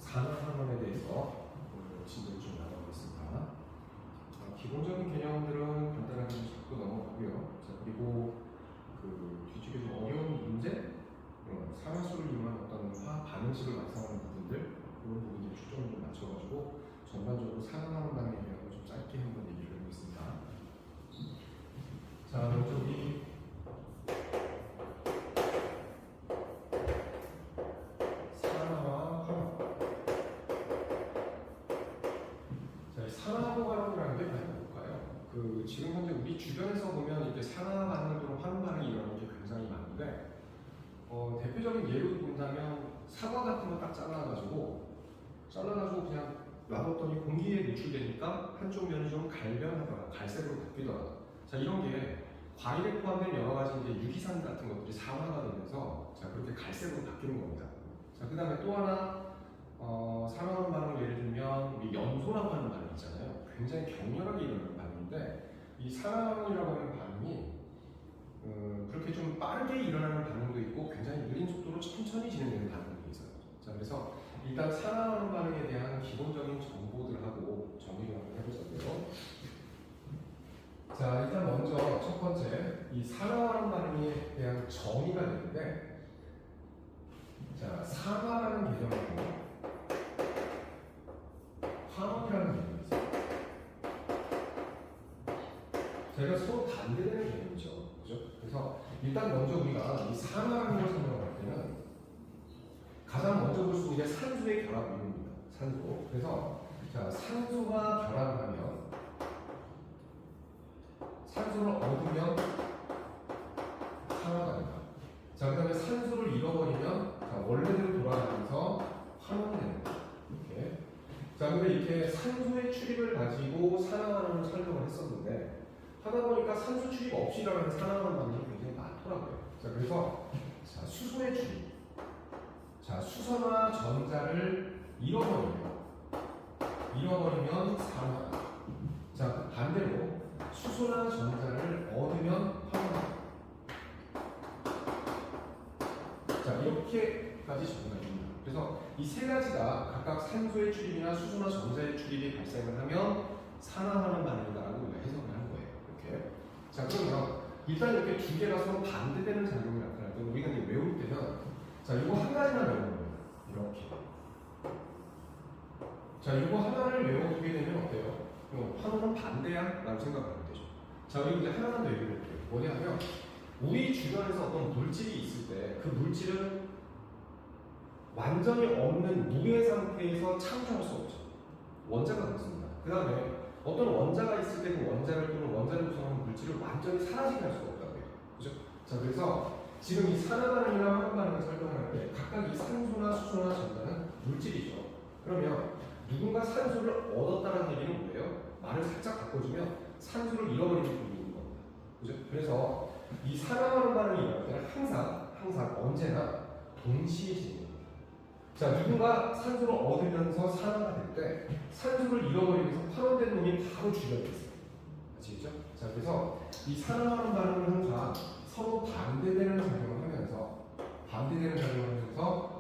산화환원에 대해서 오늘 진도를 좀 나눠보겠습니다. 기본적인 개념들은 간단하게 좀 짚고 넘어가고요. 자, 그리고 그 뒤쪽에 좀 어려운 문제, 산화수를 이용한 어떤 화학 반응식을 완성하는 부분들, 그런 부분들에 초점을 좀 맞춰가지고 전반적으로 산화환원 반응에 대한 걸 좀 짧게 한번 얘기를 해보겠습니다. 자, 먼저 우리 산화와 환원. 자, 산화하고 환원이라는 게 과연 뭘까요? 지금 현재 우리 주변에서 보면 이렇게 산화 반응 또는 환원 반응이 일어나는 게 굉장히 많은데, 대표적인 예로 본다면 사과 같은 거 딱 잘라가지고 그냥 놔뒀더니 공기에 노출되니까 한쪽 면이 좀 갈변하거나 갈색으로 바뀌더라. 자, 이런 게 과일에 포함된 여러 가지 이제 유기산 같은 것들이 산화가 되면서 자, 그렇게 갈색으로 바뀌는 겁니다. 자, 그 다음에 또 하나 산화하는 반응을 예를 들면 우리 연소라고 하는 반응 있잖아요. 굉장히 격렬하게 일어나는 반응인데 이 산화환원이라고 하는 반응이 그렇게 좀 빠르게 일어나는 반응도 있고 굉장히 느린 속도로 천천히 진행되는 반응도 있어요. 자, 그래서 일단 산화환원 반응에 대한 기본적인 정보들하고 정리를 한번 해보자고요. 자, 일단 먼저 첫 번째 이 산화환원 반응에 대한 정의가 되는데, 자, 산화라는 개념이고 환원이라는 개념이 있어요. 제가 서로 반대되는 개념이죠. 그죠? 그래서 일단 먼저 우리가 이 산화라는 걸 설명할 때는 가장 먼저 볼 수 있는 게 산소의 결합 이론입니다. 산소. 그래서 자, 산소가 결합하면 산소를 얻으면 산화가 된다. 자, 그 다음에 산소를 잃어버리면 자, 원래대로 돌아가면서 환원되는 거죠. 이렇게. 자, 근데 이렇게 산소의 출입을 가지고 산화환원을 설명을 했었는데 하다 보니까 산소 출입 없이 일어나는 산화환원 반응이 굉장히 많더라고요. 자, 그래서 자, 수소의 출입. 자, 수소나 전자를 잃어버리면 산화. 자, 반대로 수소나 전자를 얻으면 환원. 자, 이렇게까지 적용합니다. 그래서 이 세 가지가 각각 산소의 출입이나 수소나 전자의 출입이 발생을 하면 산화환원 반응이다라고 우리가 해석을 하는 거예요. 이렇게. 자, 그러면 일단 이렇게 두 개가 서로 반대되는 작용이 나타날 때 우리가 이제 외울 때는 자, 이거 한 가지만 외우는 거예요. 이렇게. 자, 이거 하나를 외워두게 되면 어때요? 환원은 반대야? 라고 생각하면 되죠. 자, 그리고 이제 하나만 더 얘기해 볼게요. 뭐냐면 우리 주변에서 어떤 물질이 있을 때 그 물질은 완전히 없는 무의 상태에서 창조할 수 없죠. 원자가 그렇습니다. 그 다음에 어떤 원자가 있을 때 그 원자를 또는 원자를 구성하는 물질을 완전히 사라지게 할 수가 없다고 해요. 그죠? 자, 그래서 지금 이 산화 반응이나 환원 반응을 설명할 때 각각 이 산소나 수소나 전자는 물질이죠. 그러면 누군가 산소를 얻었다는 얘기는 뭐예요? 말을 살짝 바꿔주면 산소를 잃어버리는 부분인 겁니다. 그죠? 그래서 이 산화하는 반응이 일어날 때는 항상 언제나 동시에 진행됩니다. 자, 누군가 산소를 얻으면서 산화가 될 때 산소를 잃어버리면서 환원된 놈이 바로 주변에 있어요. 아시겠죠? 자, 그래서 이 산화하는 반응은 항상 서로 반대되는 작용을 하면서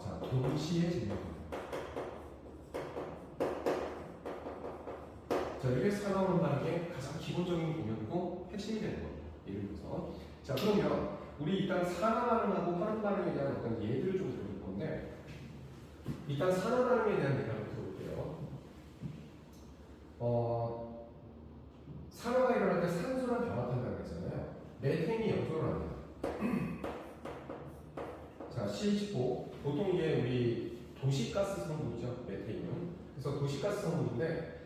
자, 동시에 진행됩니다. 자, 이게 산화하는 반응의 가장 기본적인 개념이고 핵심이 되는 겁니다. 예를 들어서 자, 그러면 우리 일단 산화 반응하고 환원 반응에 대한 어떤 예들을 좀 들어볼 건데, 일단 산화 반응에 대한 예를 한번 들어볼게요. 산화가 일어날 때 산소랑 결합한다고 했잖아요. 메탄이 연소를 합니다. 자, CH4 보통 이게 우리 도시가스 성분이죠. 메탄은. 그래서 도시가스 성분인데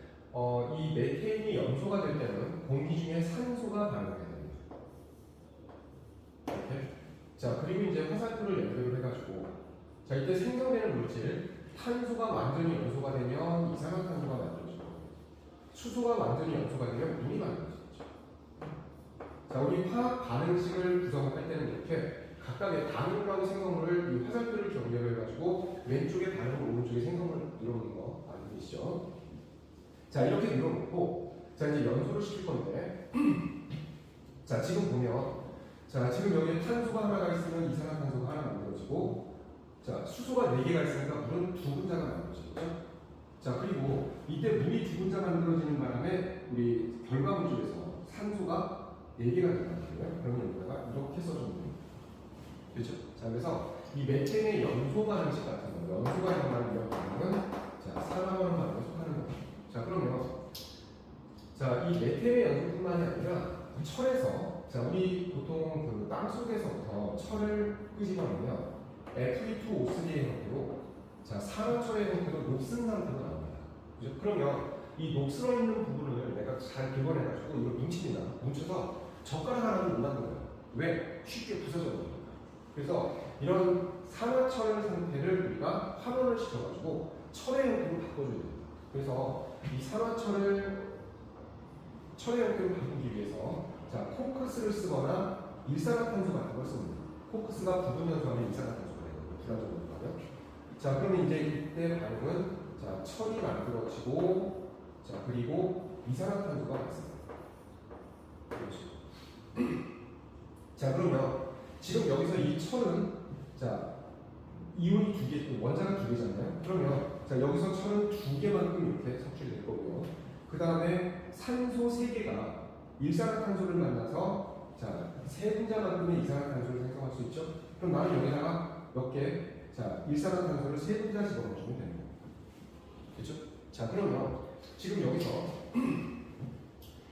이 메탄이 연소가 될 때는 공기 중에 산소가 반응을 해야 됩니다. 이렇게. 자, 그리고 이제 화살표를 연결을 해가지고 자, 이때 생성되는 물질 탄소가 완전히 연소가 되면 이산화탄소가 만들어지고 수소가 완전히 연소가 되면 물이 만들어지죠. 자, 우리 화학 반응식을 구성할 때는 이렇게 각각의 단물하고 생성물을 이 화살표를 연결해가지고 왼쪽에 단물, 오른쪽에 생성물을 이루는 거 알고 계시죠? 자, 이렇게 밀어놓고 자, 이제 연소를 시킬 건데 자, 지금 보면 자, 지금 여기에 탄소가 하나가 있으면 이산화탄소가 하나 만들어지고 자, 수소가 4개가 있으니까 물은 2분자가 만들어지죠. 자, 그리고 이때 물이 2분자 만들어지는 바람에 우리 결과물질에서 산소가 4개가 들어가요. 그러면 여기다가 이렇게 써주면 됩니다. 그렇죠? 자, 그래서 이 메탄의 연소 반응식 같은 거, 연소 반응만 이런 반응은 자, 산화하는 반응에 속하는 겁니다. 자, 그러면 자, 이 메탄의 연소뿐만이 아니라 철에서 자, 우리 보통 그 땅 속에서부터 철을 끄집어내면 Fe2O3의 형태로 자, 산화철의 형태로 녹슨 상태로 나옵니다. 그죠? 그러면 이 녹슬어 있는 부분을 내가 잘 긁어내가지고 이걸 뭉쳐서 젓가락 하나를 못 만든 거예요. 왜? 쉽게 부서져 버리니까. 그래서 이런 산화철 상태를 우리가 환원을 시켜가지고 철의 형태로 바꿔줘야 됩니다. 그래서 이 산화철을 철의 형태로 바꾸기 위해서 자, 코크스를 쓰거나 일산화탄소 같은 걸 씁니다. 코크스가 부분연소하면 일산화탄소가 되거든요. 불안정으로 가면. 자, 그러면 이제 이때 반응은 자, 철이 만들어지고 자, 그리고 이산화탄소가 있습니다. 그렇죠. 자, 그러면 지금 여기서 이 철은 자, 이온이 2개, 원자가 2개잖아요. 그러면 자, 여기서 철은 2개만큼 이렇게 섭취될 거고요. 그 다음에 산소 3개가 일산화탄소를 만나서 자, 3분자만큼의 이산화탄소를 생성할 수 있죠. 그럼 나는 여기다가 몇 개, 자, 일산화탄소를 3분자 집어넣어주면 됩니다. 그렇죠? 자, 그러면 지금 여기서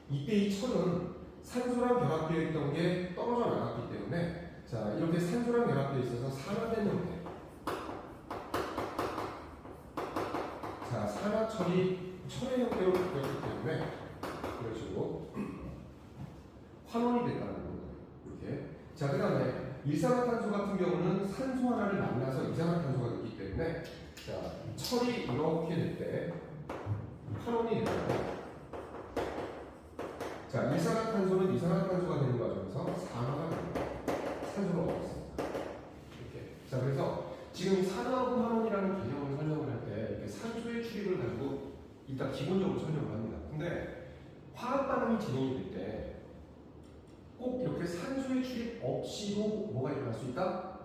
이때 이 철은 산소랑 결합되어 있던 게 떨어져 나갔기 때문에 자, 이렇게 산소랑 결합되어 있어서 산화된 형태. 자, 산화철이 철의 형태로 바뀌었기 때문에 이런 식으로 환원이 됐다는 거예요. 이렇게. 자, 그 다음에 일산화탄소 같은 경우는 산소 하나를 만나서 이산화탄소가 됐기 때문에 자, 철이 이렇게 될 때 환원이 돼요. 자, 일산화탄소는 이산화탄소가 되는 과정에서 산화가 됩니다. 산소를 얻었습니다. 이렇게. 자, 그래서 지금 산화하고 환원이라는 개념을 설명을 할 때 이렇게 산소의 출입을 가지고 일단 기본적으로 설명을 합니다. 근데 화학 반응이 진행이 될 때 꼭 이렇게 산소의 출입 없이도 뭐가 일어날 수 있다?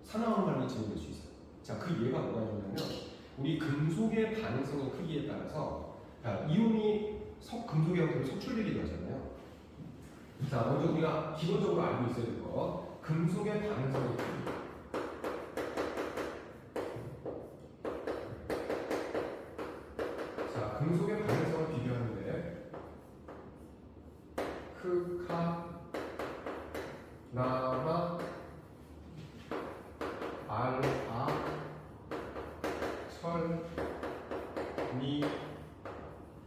산화하는 반응이 진행될 수 있어요. 자, 그 예가 뭐가 있냐면 우리 금속의 반응성의 크기에 따라서 이온이 금속의 형태로 속출되기도 하잖아요. 자, 먼저 우리가 기본적으로 알고 있어야 될 거, 금속의 반응성의 크기. 자, 금속의 반응성을 비교하는데 크카 나마 알아 철 미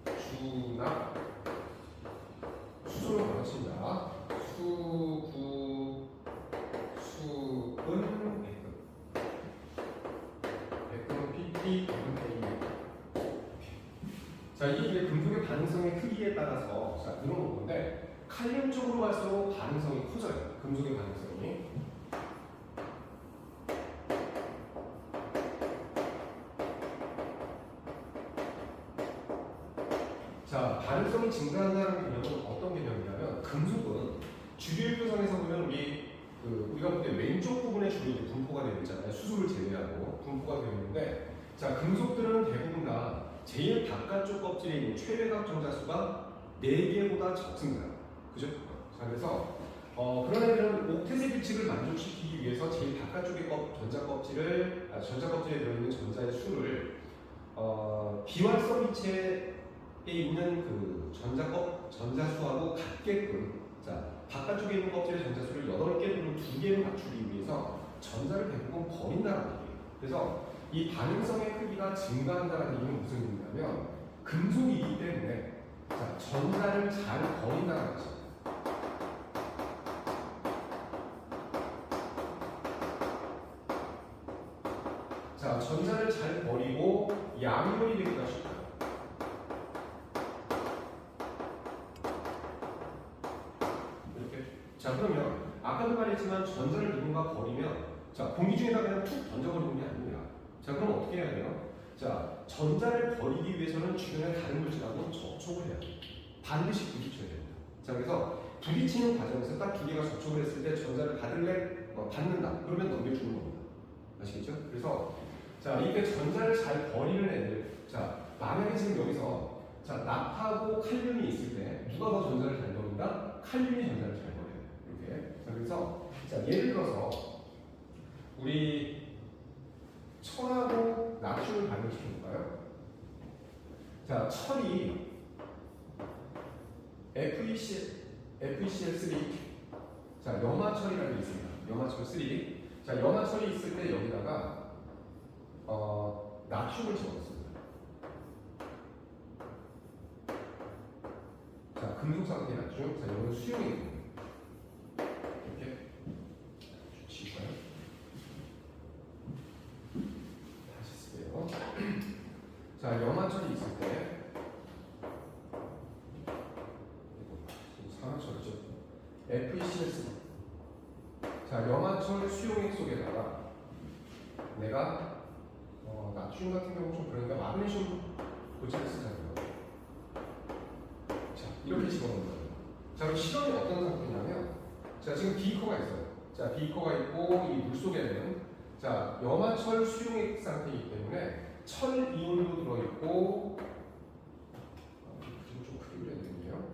주나 수소로 나눠진다. 수은 백은 pp A. 자, 이게 이제 금속의 반응성의 크기에 따라서 자, 이런 건데 칼륨 쪽으로 갈수록 반응성이 커져요. 금속의 반응성이. 자, 반응성이 증가한다는 개념은 어떤 개념이냐면 금속은 주류일표선에서 보면 우리가 볼 때 왼쪽 부분에 주로 이제 분포가 되어 있잖아요. 수소를 제외하고 분포가 되어 있는데 자, 금속들은 대부분 다 제일 바깥쪽 껍질에 있는 최외각 전자수가 4개보다 적습니다. 그죠? 자, 그래서 그런 애들은 옥텟의 규칙을 만족시키기 위해서 제일 바깥쪽의 전자 껍질에 들어있는 전자의 수를 비활성 이체에 있는 그 전자수하고 같게끔 자, 바깥쪽에 있는 껍질의 전자수를 8개 또는 2개로 맞추기 위해서 전자를 대부분 버린다는 얘기예요. 그래서 이 반응성의 크기가 증가한다는 얘기는 무슨 의미냐면 금속이기 때문에 자, 전자를 잘 버린다는 것입니다. 자, 전자를 잘 버리고 양면이 되기가 쉽다. 이렇게. 자, 그러면 아까도 말했지만 전자를 누군가 버리면 자, 공기 중에다 그냥 툭 던져버리는 게 아닙니다. 자, 그럼 어떻게 해야 돼요? 자, 전자를 버리기 위해서는 주변의 다른 물질하고 접촉을 해야 돼요. 반드시 부딪혀야 됩니다. 자, 그래서 부딪히는 과정에서 딱 2개가 접촉을 했을 때 전자를 받는다. 그러면 넘겨주는 겁니다. 아시겠죠? 그래서 자 이게 전자를 잘 버리는 애들. 자 만약에 지금 여기서 자 납하고 칼륨이 있을 때 누가 더 전자를 잘 버린다? 칼륨이 전자를 잘 버려요. 이렇게. 자 그래서 자 예를 들어서 우리 철하고 나트륨을 발효시켜 볼까요? 자 철이 FeCl3 자 염화철이라는 게 있습니다. 염화철 3. 자 염화철이 있을 때 여기다가 나트륨을 집어넣습니다. 자 금속 상태의 나트륨. 자 이거는 수용액. 이렇게 지울까요? 다시 쓸게요. 자 염화철이 있을 때 산화철이죠. FeCl3. 자 염화철 수용액 속에다가 내가 나트륨 같은 경우 좀 그러니까 마그네슘 고체를 쓰잖아요. 자 이렇게 집어넣는 거예요. 자 그럼 실험이 어떤 상태냐면 자 지금 비커가 있어요. 자 비커가 있고 이 물 속에는 자 염화철 수용액 상태이기 때문에 철 이온도 들어있고 좀 크게 그려야 되겠네요.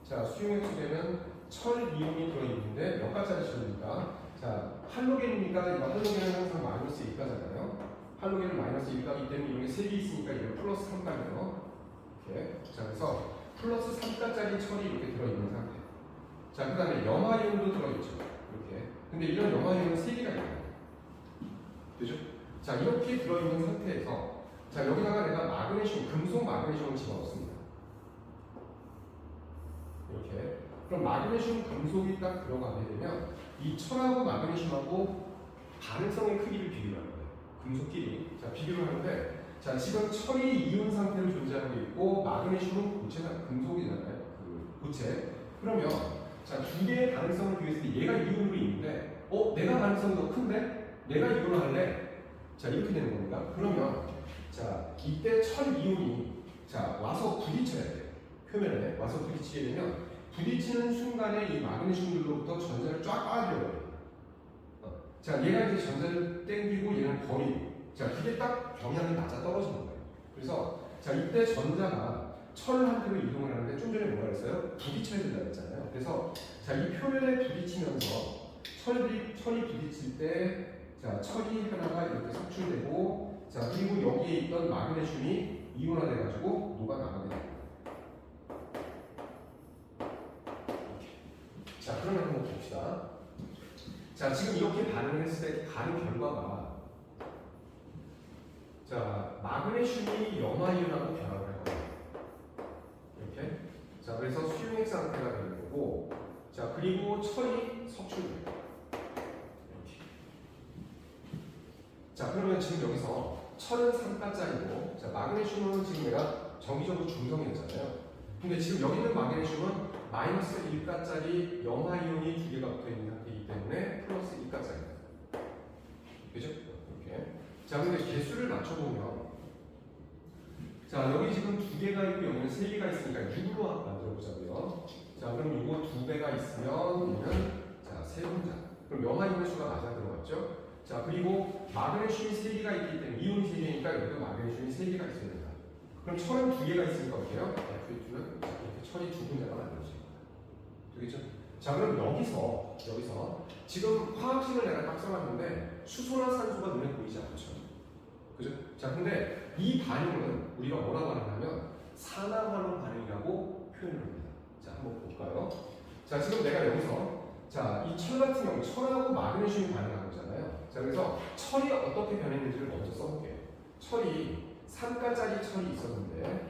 자 수용액 속에는 철 이온이 들어있는데 몇 가짜리 철입니까? 자 할로겐이니까 이거 할로겐은 항상 마이너스 1가잖아요. 할로겐은 마이너스 1가기 때문에 이런 게 3개 있으니까 이거 플러스 3가네요. 이렇게. 자 그래서 플러스 3가짜리 철이 이렇게 들어있는 상태. 자 그 다음에 염화이온도 들어있죠. 이렇게. 근데 이런 염화이온은 3개가 있어요. 되죠? 자 이렇게 들어있는 상태에서 자 여기다가 내가 마그네슘, 금속 마그네슘을 집어넣습니다. 이렇게. 그럼 마그네슘 금속이 딱 들어가게 되면 이 철하고 마그네슘하고 반응성의 크기를 비교하는 거예요. 금속끼리. 자 비교를 하는데 자 지금 철이 이온 상태로 존재하고 있고 마그네슘은 고체나 금속이잖아요. 그 고체. 그러면 자 두 개의 반응성을 비교했을 때 얘가 이온으로 있는데 내가 반응성이 더 큰데? 내가 이걸로 할래? 자 이렇게 되는 겁니다. 그러면 자 이때 철 이온이 자 와서 부딪혀야 돼요. 표면에 와서 부딪히게 되면 부딪히는 순간에 이 마그네슘들로부터 전자를 쫙 빨아들여요. 자 얘가 이제 전자를 땡기고 얘는 버리고 자 그게 딱 경향이 맞아 떨어지는 거예요. 그래서 자 이때 전자가 철한테로 이동을 하는데 좀 전에 뭐라 그랬어요? 부딪혀야 된다고 했잖아요. 그래서 자 이 표면에 부딪히면서 철이 부딪힐 때 자 철이 하나가 이렇게 삭출되고 자 그리고 여기에 있던 마그네슘이 이온화돼가지고 녹아나가게 됩니다. 자 그러면 한번 봅시다. 자 지금 이렇게 반응을 했을 때 반응 결과가 자 마그네슘이 염화이온하고 변화를 할 거예요. 이렇게. 자 그래서 수용액 상태가 되는 거고 자 그리고 철이 석출돼요. 이렇게. 자 그러면 지금 여기서 철은 3가짜리고 자 마그네슘은 지금 내가 정기적으로 중성이었잖아요. 근데 지금 여기 있는 마그네슘은 마이너스 1가짜리 염화이온이 두 개가 붙어 있는 상태이기 때문에 플러스 2가짜리입니다. 그죠? 이렇게. 자 근데 개수를 맞춰보면 자 여기 지금 두 개가 있고 여기는 세 개가 있으니까 6으로 만들어 보자고요. 자 그럼 이거 두 배가 있으면 얘는 자 세 분자. 그럼 염화이온의 수가 맞아 들어갔죠? 자 그리고 마그네슘이 세 개가 있기 때문에 이온이 세 개니까 여기도 마그네슘이 세 개가 있어야 된다. 그럼 철은 두 개가 있으니까 어때요? F2는 이렇게 철이 두 분자가 만들어집니다. 되겠죠? 자 그럼 여기서 지금 화학식을 내가 딱 써놨는데 수소나 산소가 눈에 보이지 않죠. 그죠? 자 근데 이 반응은 우리가 뭐라고 하냐면 산화환원 반응이라고 표현을 합니다. 자 한번 볼까요? 자 지금 내가 여기서 자 이 철 같은 경우 철하고 마그네슘이 반응한 거잖아요. 자 그래서 철이 어떻게 변했는지를 먼저 써볼게요. 철이 3가짜리 철이 있었는데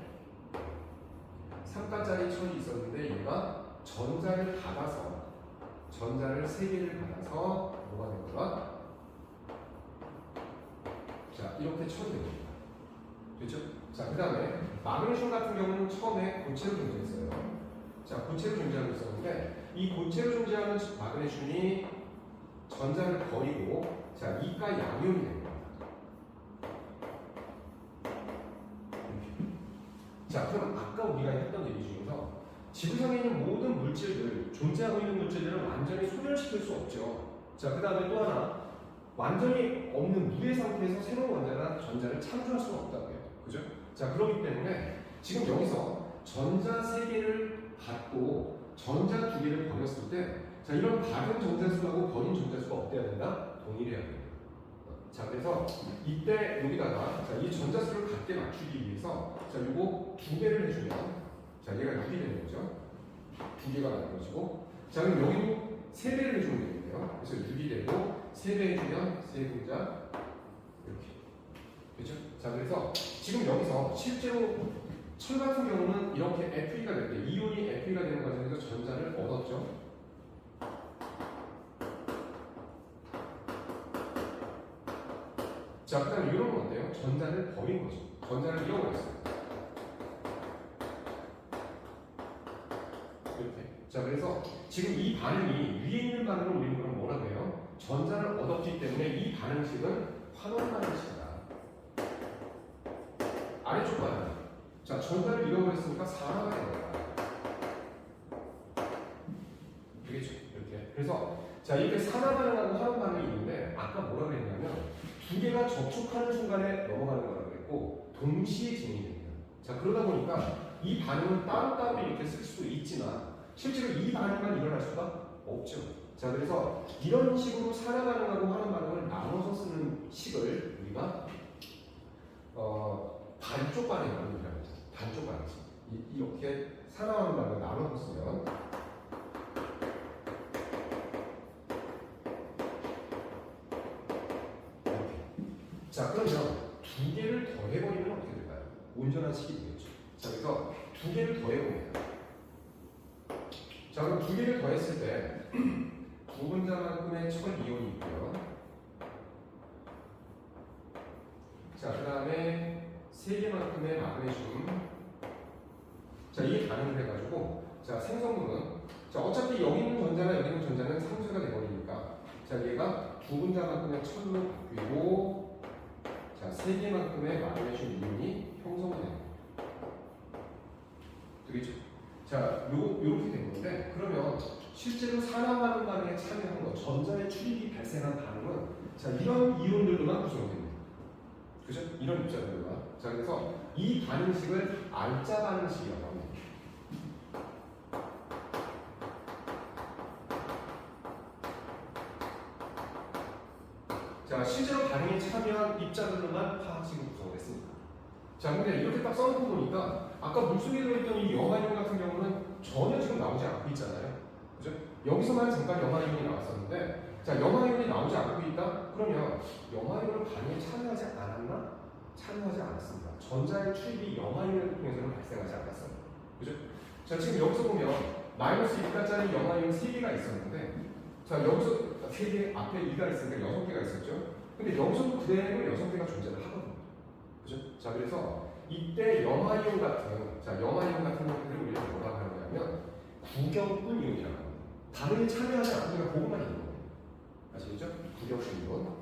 3가짜리 철이 있었는데 얘가 전자를 받아서 전자를 3개를 받아서 뭐가 된 거야? 자 이렇게 철이 된 겁니다. 됐죠? 자 그 다음에 마그네슘 같은 경우는 처음에 고체로 존재했어요. 자 고체로 존재하고 있었는데 이 고체로 존재하는 마그네슘이 전자를 버리고 자 이가 양이온이 된 겁니다. 자 그럼 아까 우리가 했던 얘기 중에서 지구상에 있는 모든 물질들, 존재하고 있는 물질들은 완전히 소멸시킬 수 없죠. 자, 그 다음에 또 하나. 완전히 없는 무의 상태에서 새로운 원자나 전자를 창조할 수는 없다고 해요. 그죠? 자, 그렇기 때문에 지금 여기서 전자 3개를 받고 전자 2개를 버렸을 때, 자, 이런 받은 전자수하고 버린 전자수가 어때야 된다? 동일해야 돼요. 자, 그래서 이때 여기다가 자, 이 전자수를 같게 맞추기 위해서 자, 요거 2배를 해주면 자, 얘가 6이 되는 거죠. 2개가 만들어지고, 자, 그럼 여기도 3배를 해주면 되겠네요. 그래서 6이 되고 3배 해주면 3분자 이렇게. 그렇죠? 자, 그래서 지금 여기서 실제로 철 같은 경우는 이렇게 Fe가 될 때, 이온이 Fe가 되는 과정에서 전자를 얻었죠. 자, 그 다음에 이런 건 어때요? 전자를 버린 거죠. 전자를 잃어버렸어요. 이렇게. 자, 그래서 지금 이 반응이 위에 있는 반응을 우리는 그럼 뭐라고 해요? 전자를 얻었기 때문에 이 반응식은 환원 반응식이다. 아래쪽 반응. 자, 전자를 잃어버렸으니까 산화가 됩니다. 되겠죠? 이렇게. 그래서 자, 이렇게 산화 반응하고 환원 반응이 있는데 아까 뭐라 그랬냐면 2개가 접촉하는 순간에 넘어가는 거라고 그랬고 동시에 진행이 됩니다. 자, 그러다 보니까 이 반응은 따로따로 이렇게 쓸 수도 있지만 실제로 이 반응만 일어날 수가 없죠. 자, 그래서 이런 식으로 산화 반응하고 환원 반응을 나눠서 쓰는 식을 우리가 반쪽 반응이라고 합니다. 반쪽 반응식. 이렇게 산화 환원 반응을 나눠서 쓰면 자, 그러면 2개를 더해버리면 어떻게 될까요? 온전한 식이 되겠죠. 자, 그래서 2개를 더해봅니다. 자, 그럼 2개를 더했을 때 2분자만큼의 철 이온이 있고요. 자, 그 다음에 3개만큼의 마그네슘. 자, 이게 가능을 해가지고 자, 생성물은 자, 어차피 여기 있는 전자나 여기 있는 전자는 상수가 돼버리니까 자, 얘가 2분자만큼의 철로 바뀌고 자, 3개만큼의 마그네슘 이온이 형성이 됩니다. 되겠죠? 자, 요렇게 된 건데, 그러면 실제로 산화하는 반응에 참여한 거, 전자의 출입이 발생한 반응은 자, 이런 이온들로만 구성됩니다. 그죠? 이런 입자들로만. 자, 그래서 이 반응식을 알자 반응식이라고 합니다. 자, 실제로 반응에 참여한 입자들로만 화학식을 구성을 했습니다. 자, 근데 이렇게 딱 써놓고 보니까 아까 물속에 들어있던 이 염화이온 같은 경우는 전혀 지금 나오지 않고 있잖아요. 그죠? 여기서만 잠깐 염화이온이 나왔었는데, 자, 염화이온이 나오지 않고 있다? 그러면 염화이온은 반응에 참여하지 않았나? 참여하지 않았습니다. 전자의 출입이 염화이온을 통해서는 발생하지 않았어요. 그죠? 자, 지금 여기서 보면 마이너스 2가짜리 염화이온 3개가 있었는데, 자, 여기서 3개 앞에 2가 있으니까 6개가 있었죠. 근데 여기서도 그대로 6개가 존재를 하거든요. 그죠? 자, 그래서 이때 염화이온 같은, 자, 염화이온 같은 것들을 우리가 뭐라고 하냐면 구경꾼 이온이라고 합니다. 반응에 참여하지 않고 그냥 보고만 있는 거예요. 아시겠죠? 구경꾼 이온.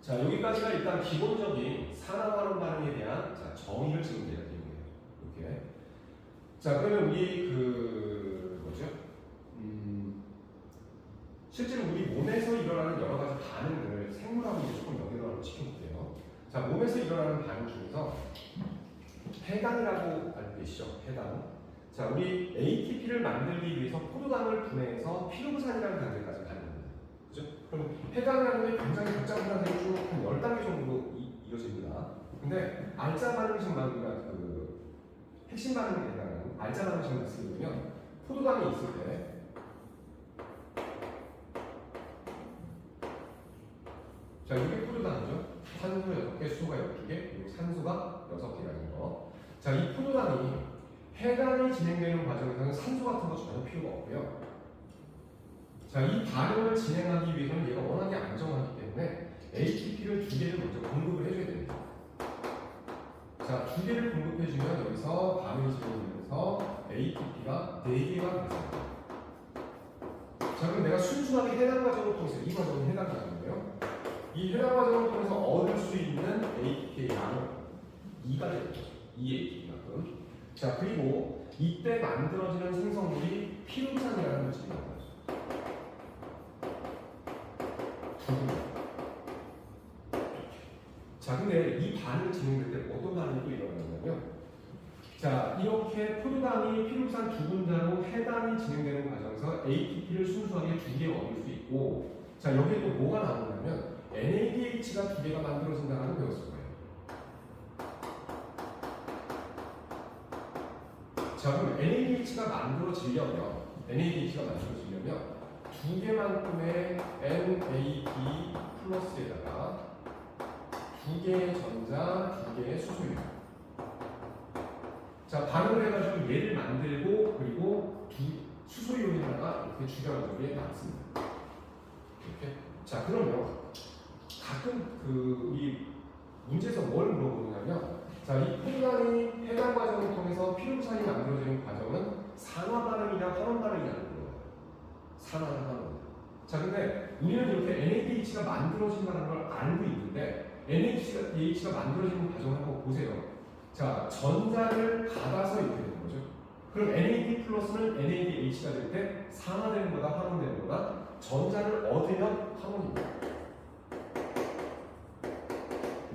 자, 여기까지가 일단 기본적인 산화환원 반응에 대한 자, 정의를 지금 내가 드린 거예요. 이렇게. 자, 그러면 우리 실제로 우리 몸에서 일어나는 여러 가지 반응을 생물하고 이제 조금 연결하고 시켜볼게요. 자, 몸에서 일어나는 반응 중에서 해당이라고 알고 계시죠? 해당. 자, 우리 ATP를 만들기 위해서 포도당을 분해해서 피루부산이라는 단계까지 가는 겁니다. 그죠? 그럼 해당이라는 게 굉장히 복잡한 단계로 쭉 한 10단계 정도 이어집니다. 근데 알자 반응식만 우리가 그 핵심 반응에 해당하는 알자 반응식을 쓰려면 포도당이 있을 때 자, 이게 포도당이죠. 산소 6개, 수소가 12개, 그리고 산소가 6개라는 거. 자, 이 포도당이 해당이 진행되는 과정에서는 산소 같은 거 전혀 필요가 없고요. 자, 이 반응을 진행하기 위해서는 얘가 워낙에 안정하기 때문에 ATP를 2개를 먼저 공급을 해줘야 됩니다. 자, 2개를 공급해주면 여기서 반응이 진행되면서 ATP가 4개가 발생합니다. 자, 그럼 내가 순수하게 해당 과정을 통해서 이 과정은 해당 과정이에요. 이 해당 과정을 통해서 얻을 수 있는 ATP의 양은 2가 되겠죠. 2 ATP만큼. 자, 그리고 이때 만들어지는 생성물이 피름산이라는 물질입니다. 자, 근데 이 반응이 진행될 때 어떤 반응이 또 일어나냐면, 자, 이렇게 포도당이 피름산 두 분자로 해당이 진행되는 과정에서 ATP를 순수하게 두 개 얻을 수 있고, 자, 여기에 또 뭐가 나오냐면 NADH가 두 개가 만들어진다는 걸 배웠을 거예요. 자, 그럼 NADH가 만들어지려면 두 개만큼의 NAD 플러스에다가 두 개의 전자, 두 개의 수소이온. 자, 반응을 해가지고 얘를 만들고 그리고 수소이온에다가 이렇게 주변적에 남습니다. 이렇게. 자, 그러면 가끔 우리 문제에서 뭘 물어보느냐면, 자, 이 포도당이 해당 과정을 통해서 피름산이 만들어지는 과정은 산화 반응이냐 환원 반응이냐를 물어봐요. 산화나 환원. 자, 근데 우리는 이렇게 NADH가 만들어진다는 걸 알고 있는데 NADH가 만들어지는 과정을 한번 보세요. 자, 전자를 받아서 이렇게 되는 거죠. 그럼 NAD 플러스는 NADH가 될 때 산화되는 거다, 환원되는 거다. 전자를 얻으면 환원입니다.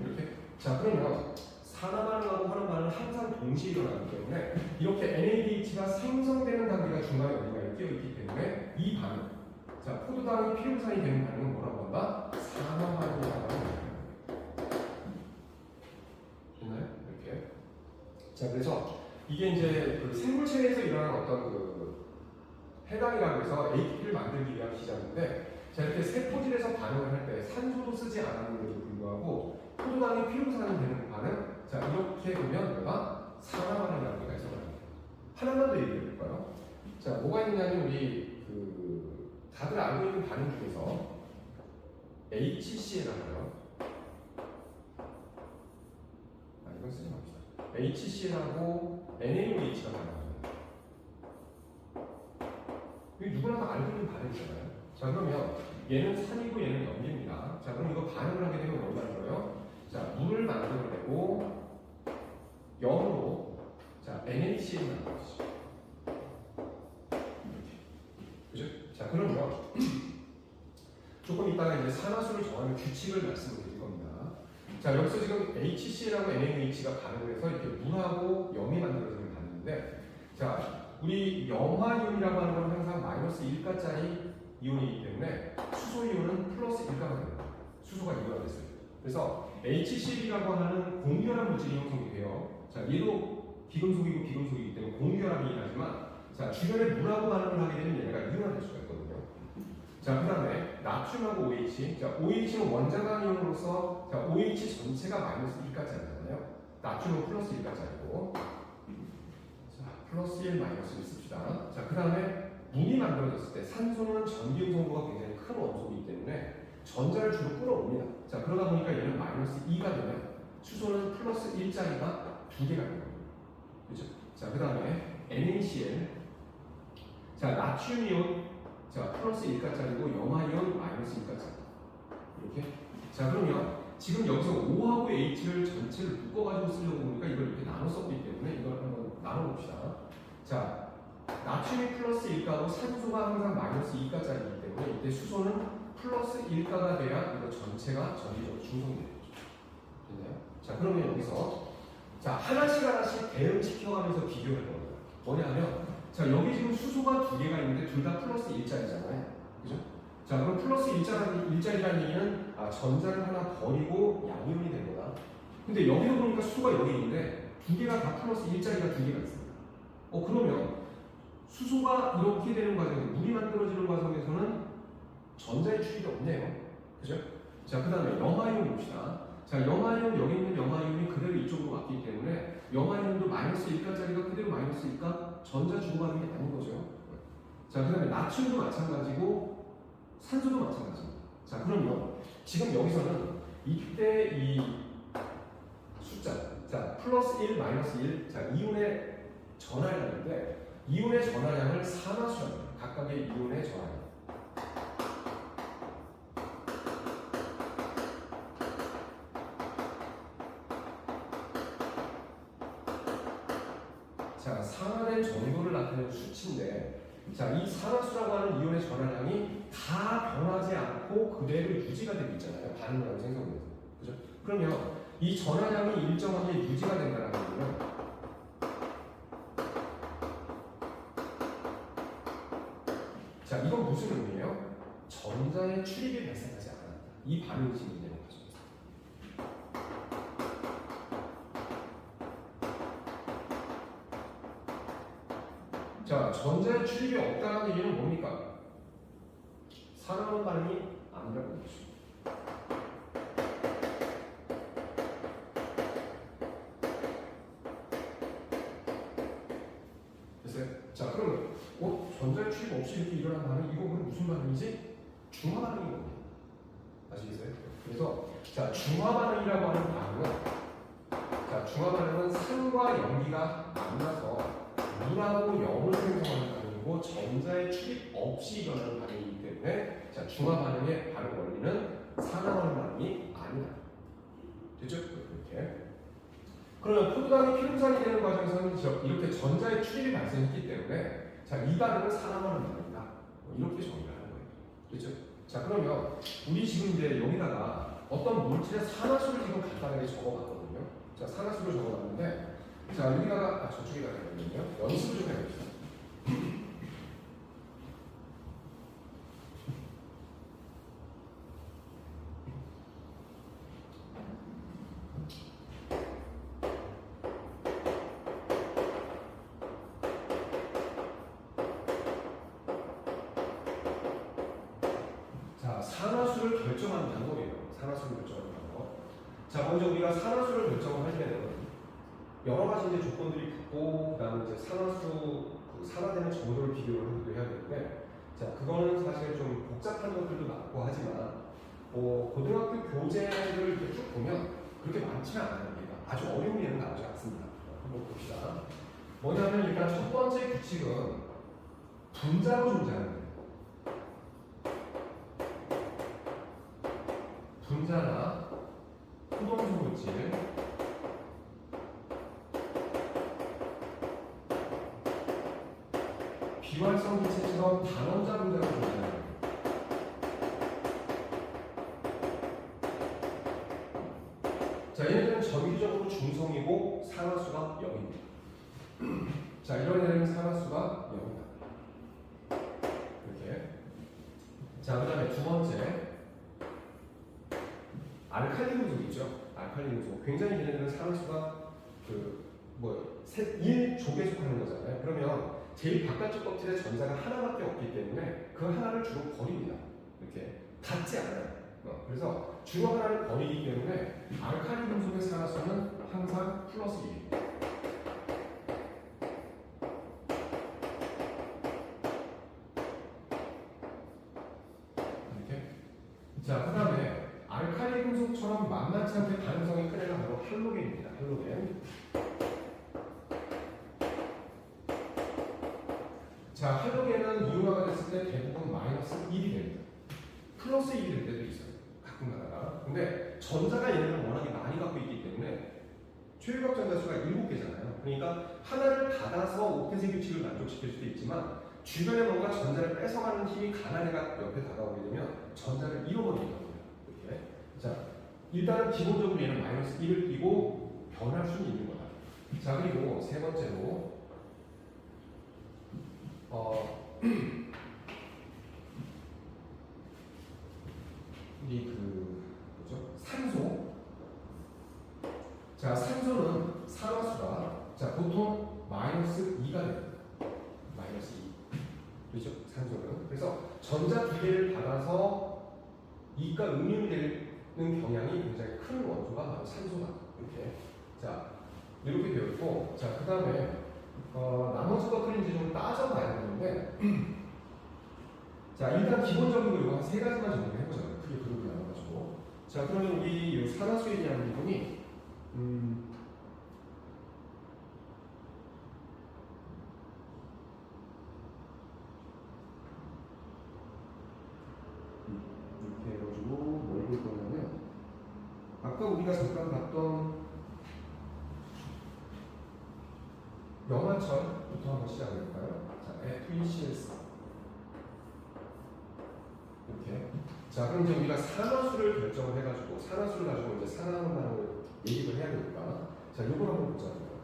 이렇게. 자, 그러면 산화 반응하고 환원 반응은 항상 동시에 일어나기 때문에 이렇게 NADH가 생성되는 단계가 중간에 어딘가에 끼어있기 때문에 이 반응, 자, 포도당이 피름산이 되는 반응은 뭐라고 한다? 산화 반응이라고 합니다. 됐나요? 이렇게. 자, 그래서 이게 이제 그 생물체에서 일어나는 어떤 해당이라고 해서 ATP를 만들기 위한 기전인데, 자, 이렇게 세포질에서 반응을 할 때 산소도 쓰지 않았는데도 불구하고 포도당이 피름산이 되는 반응, 자, 이렇게 보면 뭐가 산화 반응이라는 게 해석합니다. 하나만 더 얘기해 볼까요? 자, 뭐가 있느냐면 우리 다들 알고 있는 반응 중에서 HCl하고요. 이건 쓰지 맙시다. HCl하고 NaOH가 반응합니다. 이게 누구나 다 알고 있는 반응이잖아요. 자, 그러면 얘는 산이고 얘는 염입니다. 자, 그럼 이거 반응을 하게 되면 뭘 만들어요? 자, 물을 만들어내고 염으로, 자, NaCl을 만들어주죠. 그죠? 자, 그러면 조금 이따가 이제 산화수를 정하는 규칙을 말씀을 드릴 겁니다. 자, 여기서 지금 HCl하고 NaOH가 반응을 해서 이렇게 물하고 염이 만들어지는 반응인데, 자, 우리 염화이온이라고 하는 건 항상 마이너스 1가짜리 이온이기 때문에 수소이온은 플러스 1가가 됩니다. 수소가 2가 됐어요. 그래서 HCl이라고 하는 공유결합 물질이 형성이 돼요. 자, 얘도 비금속이고 비금속이기 때문에 공유결합이긴 하지만, 자, 주변에 물하고 반응을 하게 되면 얘가 이온화될 수가 있거든요. 자, 그 다음에 나트륨하고 OH. 자, OH는 원자간 이온으로서, 자, OH 전체가 마이너스 1가짜리잖아요. 나트륨은 플러스 1가짜리고. 자, 플러스 1 마이너스 1 씁시다. 자, 그 다음에 물이 만들어졌을 때 산소는 전기음 성도가 굉장히 큰 원소이기 때문에 전자를 주로 끌어옵니다. 자, 그러다 보니까 얘는 마이너스 2가 되면 수소는 플러스 1짜리가 2개가 됩니다. 그렇죠? 자, 그 다음에 NaCl. 자, 나트륨 이온, 자, 플러스 1가짜리고 염화이온 마이너스 1가짜리. 이렇게. 자, 그러면 지금 여기서 O하고 H를 전체를 묶어가지고 쓰려고 보니까 이걸 이렇게 나눠 썼기 때문에 이걸 한번 나눠봅시다. 자, 나트륨이 플러스 1가고 산소가 항상 마이너스 2가짜리이기 때문에 이때 수소는 플러스 1가가 돼야 이거 전체가 전기적으로 중성이 되죠. 됐나요? 자, 그러면 여기서 자, 하나씩 대응시켜가면서 비교를 해봅니다. 뭐냐면, 자, 여기 지금 수소가 두 개가 있는데 둘 다 플러스 1짜리잖아요. 그죠? 자, 그럼 플러스 1짜리라는 얘기는 전자를 하나 버리고 양이온이 된 거다. 근데 여기서 보니까 수소가 여기 있는데 두 개가 다 플러스 1짜리가 두 개가 있습니다. 그러면 수소가 이렇게 되는 과정에서, 물이 만들어지는 과정에서는 전자의 축이 없네요. 그죠? 자, 그 다음에 염화이온 봅시다. 자, 염화이온, 여기 있는 염화이온이 그대로 이쪽으로 왔기 때문에 염화이온도 마이너스 1가짜리가 그대로 마이너스 1가 전자 주고받는 게 아닌 거죠. 자, 그 다음에 나트륨도 마찬가지고 산소도 마찬가지입니다. 자, 그러면 지금 여기서는 이때 이 숫자, 자, 플러스 1, 마이너스 1, 자, 이온의 전하량인데 이온의 전하량을 산화수합니다. 각각의 이온의 전하량. 자, 산화된 정도를 나타내는 수치인데, 자, 이 산화수라고 하는 이온의 전하량이 다 변하지 않고 그대로 유지가 되고 있잖아요. 반응을 하는 생성물에서. 그죠? 그러면 이 전하량이 일정하게 유지가 된다는 거는, 자, 이건 무슨 의미예요? 전자의 출입이 발생하지 않았다. 이 반응이 진행되는 거죠. 자, 전자의 출입이 없다는 얘기는 뭡니까? 산화원 반응이 아니라는 거죠. 됐어요? 자, 그러면 전자의 출입 없이 이렇게 일어나는 반응, 이거 그럼 무슨 반응이지? 중화 반응인 겁니다. 아시겠어요? 그래서 자, 중화 반응이라고 하는 반응은, 자, 중화 반응은 산과 연기가 만나서 물하고 염을 생성하는 반응이고 전자의 출입 없이 일어나는 반응이기 때문에, 자, 중화 반응의 반응 원리는 산화원 반응이 아니다. 됐죠? 이렇게. 그러면 포도당이 피름산이 되는 과정에서는 이렇게 전자의 출입이 발생했기 때문에, 자, 이 반응은 산화원 반응이다. 이렇게 정의를 하는 거예요. 됐죠? 자, 그러면 우리 지금 이제 여기다가 어떤 물질의 산화수를 지금 간단하게 적어봤거든요. 자, 산화수를 적어봤는데, 자, 여기다가, 저쪽에다가 있거든요. 연습을 좀 해봅시다. 자, 산화수를 결정하는 방법이에요. 산화수를 결정하는 방법. 자, 먼저 우리가 산화수를 결정을 할 때는 여러 가지 이제 조건들이 붙고, 그다음에 이제 산화수, 산화되는 정도를 비교를 하기도 해야 되는데, 자, 그거는 사실 좀 복잡한 것들도 많고 하지만, 고등학교 교재를 이렇게 쭉 보면 그렇게 많지는 않아요. 아주 어려운 예는 나오지 않습니다. 한번 봅시다. 뭐냐면 일단 첫 번째 규칙은 분자로 존재하는 거예요. 분자나 소동소 물질, 비활성 기체처럼 단원자 분자로 존재하는 거예요. 자, 얘네들은 정기적으로 중성이고 산화수가 0입니다. 자, 이런 애는 산화수가 0이다. 이렇게. 자, 그 다음에 두 번째, 알칼리 금속 있죠? 알칼리 금속. 굉장히 얘네들은 산화수가 1족에 속하는 거잖아요. 그러면 제일 바깥쪽 껍질에 전자가 하나밖에 없기 때문에 그 하나를 주로 버립니다. 이렇게 닿지 않아요. 그래서 주로 하나를 버리기 때문에 알칼리 금속의 산화수는 항상 플러스 1입니다. 이렇게. 자, 그 다음에 알칼리 금속처럼 만만치 않게 반응성이 큰 애가 바로 할로겐입니다. 할로겐. 자, 할로겐은 이온화가 됐을 때 대부분 마이너스 1이 됩니다. 플러스 1이 될 때도 있어요. 가끔 가다가. 근데 전자가 얘네를 워낙에 많이 갖고 있기 때문에 최유각 전자수가 7개잖아요. 그러니까 하나를 받아서 옥텟의 규칙을 만족시킬 수도 있지만 주변에 뭔가 전자를 뺏어가는 힘이 강한 애가 옆에 다가오게 되면 전자를 잃어버리게 됩니다. 이렇게. 자, 일단은 기본적으로 얘는 마이너스 1을 띄고 변할 수는 있는 거다. 자, 그리고 세 번째로 우리 뭐죠? 산소. 자, 산소는 산화수가, 자, 보통 마이너스 2가 됩니다. 마이너스 2. 그죠? 산소는. 그래서 전자 두 개를 받아서 이가 음이온이 되는 경향이 굉장히 큰 원소가 바로 산소다. 이렇게. 자, 이렇게 되어 있고, 자, 그 다음에 나머지 것들은 이제 좀 따져봐야 되는데, 자, 일단 기본적으로 이거 한 세 가지만 정리를 해보자고요. 크게 그룹이 나눠가지고. 자, 그러면 우리 이 산화수에 대한 부분이, 이렇게 해가지고 뭘 볼 거냐면, 아까 우리가 잠깐 봤던 염화철부터 한번 시작해볼까요? 자, FeCl4 이렇게. 자, 그럼 이제 우리가 산화수를 결정을 해가지고 산화수를 가지고 이제 산화하는 얘기를 해야 되니까 자, 요걸 한번 보자고요.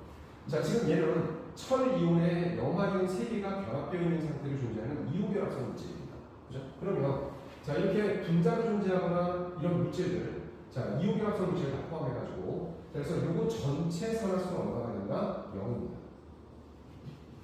자, 지금 얘는 철 이온에 염화이온 3개가 결합되어 있는 상태로 존재하는 이오결합성 물질입니다. 그죠? 그러면 자, 이렇게 분자로 존재하거나 이런 물질들 자, 이오결합성 물질을 다 포함해가지고 그래서 요거 전체 산화수가 얼마가 된다? 0입니다.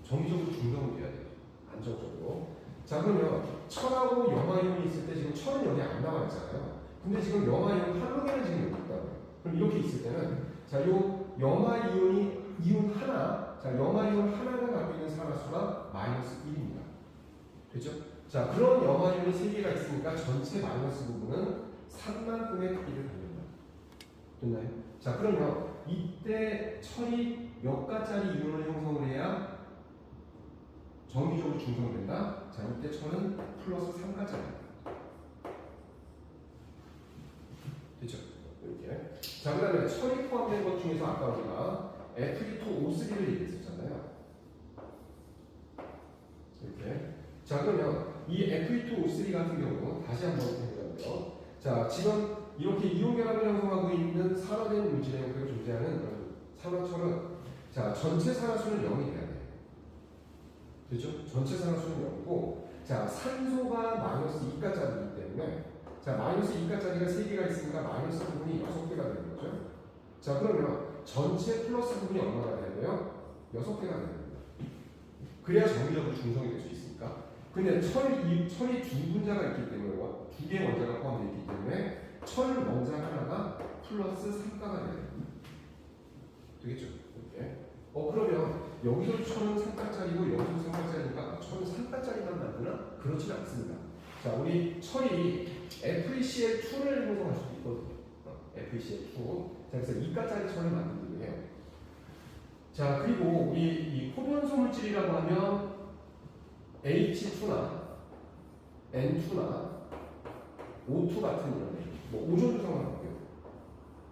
정기적으로 중성이 돼야 돼요. 안정적으로. 자, 그러면 철하고 염화이온이 있을 때 지금 철은 여기 안 나와 있잖아요. 근데 지금 염화이온 한 개는 지금 여기 있다고요. 그럼 이렇게 있을 때는 자, 요 염화이온이 이온 하나, 자, 염화이온 하나가 갖고 있는 산화수가 -1입니다. 됐죠? 자, 그런 염화이온이 3개가 있으니까 전체 마이너스 부분은 3만큼의 크기를 갖는다. 됐나요? 자, 그러면 이때 철이 몇 가짜리 이온을 형성을 해야 정기적으로 중성된다? 자, 이때 철은 플러스 3가짜리입니다. 됐죠? 이렇게. 자, 그 다음에 철이 포함된 것 중에서 아까 우리가 Fe2O3를 얘기했었잖아요. 이렇게. 자, 그러면 이 Fe2O3 같은 경우 다시 한번 해보자고요. 자, 지금 이렇게 이온결합을 형성하고 있는 산화된 물질의 형태로 존재하는 그런 산화철은 자, 전체 산화수는 0이 돼야 돼요. 됐죠? 전체 산화수는 0이고 자, 산소가 -2가짜리이기 때문에 자, -2가짜리가 3개가 있으니까 마이너스 부분이 6개가 되는 거죠. 자, 그러면 전체 플러스 부분이 얼마나 돼야 돼요? 6개가 되는 겁니다. 그래야 정기적으로 중성이 될 수 있으니까. 근데 철이 두 분자가 있기 때문에 2개의 원자가 포함되어 있기 때문에 철 원자 하나가 플러스 3가가 돼야 됩니다. 되겠죠? 이렇게. 그러면 여기서 철은 3가짜리고 여기서 3가짜리니까 철은 3가짜리만 만드나? 그렇진 않습니다. 자, 우리 철이 FeCl2를 형성할 수도 있거든요. FeCl2. 자, 그래서 2가짜리 철을 만들기도 해요. 자, 그리고 우리 이 포도연소 물질이라고 하면 H2나 N2나 O2 같은 이런 애들, 뭐 오존 주성을 할게요.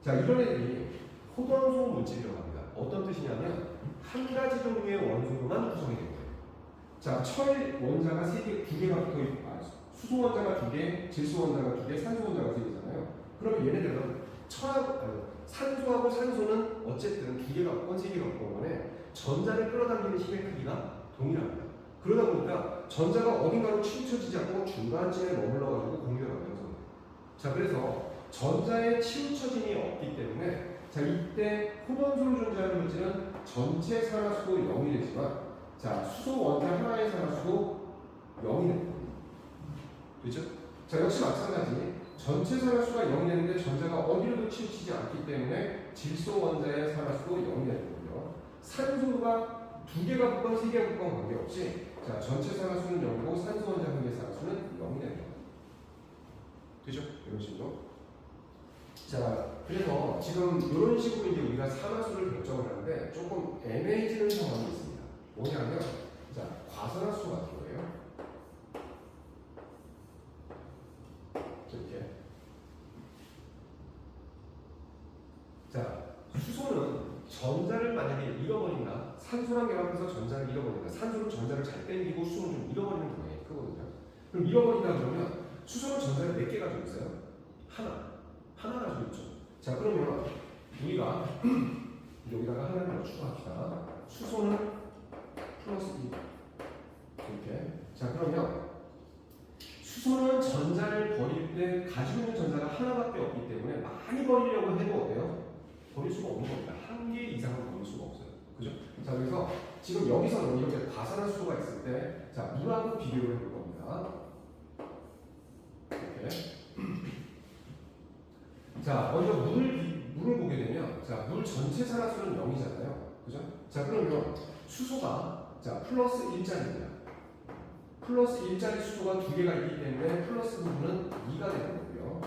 자, 이런 애들이 포도연소 물질이라고 합니다. 어떤 뜻이냐면 한 가지 종류의 원소로만 구성이 됩니다. 자, 철 원자가 2개가 붙어 있고, 수소 원자가 2개, 질소 원자가 2개, 산소 원자가 3개잖아요. 그러면 얘네들은 산소하고 산소는 어쨌든 2개가 없건 3개가 없건 간에 전자를 끌어당기는 힘의 크기가 동일합니다. 그러다 보니까 전자가 어딘가로 치우쳐지지 않고 중간쯤에 머물러가지고 공유가 완성돼요. 자, 그래서 전자의 치우쳐짐이 없기 때문에 자, 이때 포도연소로 존재하는 물질은 전체 산화수도 0이 되지만 자, 수소 원자 하나의 산화수도 0이 됩니다. 그렇죠? 자, 역시 마찬가지 전체 산화수가 0이 되는데 전자가 어디로도 치우치지 않기 때문에 질소 원자의 산화수도 0이 되는 거고요. 산소가 2개가 붙건 3개가 붙건 관계없이 자, 전체 산화수는 0이고 산소 원자 한 개의 산화수는 0이 되는 거예요. 그죠? 이런 식으로. 자, 그래서 지금 이런 식으로 이제 우리가 산화수를 결정을 하는데 조금 애매해지는 상황이 있습니다. 뭐냐면, 자, 과산화수 같은 거예요. 이렇게. 자, 수소는 전자를 만약에 잃어버린다. 산소랑 결합해서 전자를 잃어버린다. 산소는 전자를 잘 땡기고 수소는 좀 잃어버리는 경향이 크거든요. 그럼 잃어버린다 그러면 수소는 전자를 몇 개 가지고 있어요? 하나 가지고 있죠. 자, 그러면 우리가 여기다가 하나를 더 추가합시다. 수소는 플러스 2 이렇게. 자, 그러면 수소는 전자를 버릴 때 가지고 있는 전자가 하나밖에 없기 때문에 많이 버리려고 해도 어때요? 버릴 수가 없는 겁니다. 한 개 이상은 버릴 수가 없어요. 그죠? 자, 그래서 지금 여기서는 이렇게 과산화수소가 있을 때 자, 물하고 비교를 해볼 겁니다. 이렇게. 자, 먼저 물을 보게 되면 자, 물 전체 산화수는 0이잖아요. 그죠? 자, 그러면 수소가 자, 플러스 1짜리입니다. 플러스 1짜리 수소가 2개가 있기 때문에 플러스 부분은 2가 되는 거고요.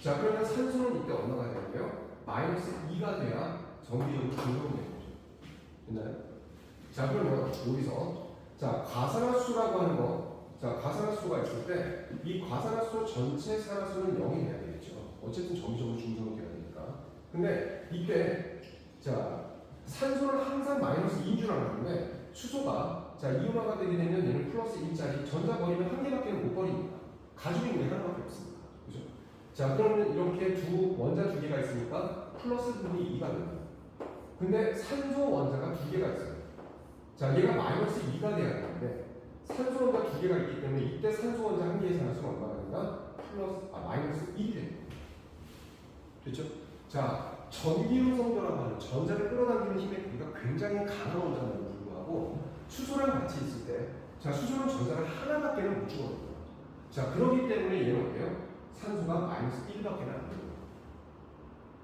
자, 그러면 산소는 이때 얼마가 되는데요? 마이너스 2가 돼야 정기적으로 중성이 되는 거죠. 됐나요? 자, 그러면 여기서 자, 과산화수소라고 하는 거, 자, 과산화수소가 있을 때 이 과산화수소 전체 산화수는 0이 돼야 되겠죠. 어쨌든 정기적으로 중성이 돼야 되니까. 근데 이때 자, 산소는 항상 마이너스 마이너스 2인 줄 알았는데 수소가 자 이온화가 되게 되면 얘는 플러스 1짜리 전자 버리면 한 개밖에 못 버리니까 가지고 있는 게 하나밖에 없습니다. 그죠? 자 그러면 이렇게 원자 두 개가 있으니까 플러스 분이 2가 됩니다. 근데 산소 원자가 두 개가 있어요. 자 얘가 마이너스 2가 돼야 되는데 산소 원자 두 개가 있기 때문에 이때 산소 원자 한 개의 산화수는 얼마가 된다? 마이너스 1이 됩니다. 됐죠? 자 전기운 성도라고 하는 전자를 끌어당기는 힘의 크기가 굉장히 강한 원자임에도 불구하고 수소랑 같이 있을 때 자 수소는 전자를 하나밖에는 못 주거든요. 자 그렇기 때문에 얘는 어때요? 산소가 마이너스 1밖에 안 돼요.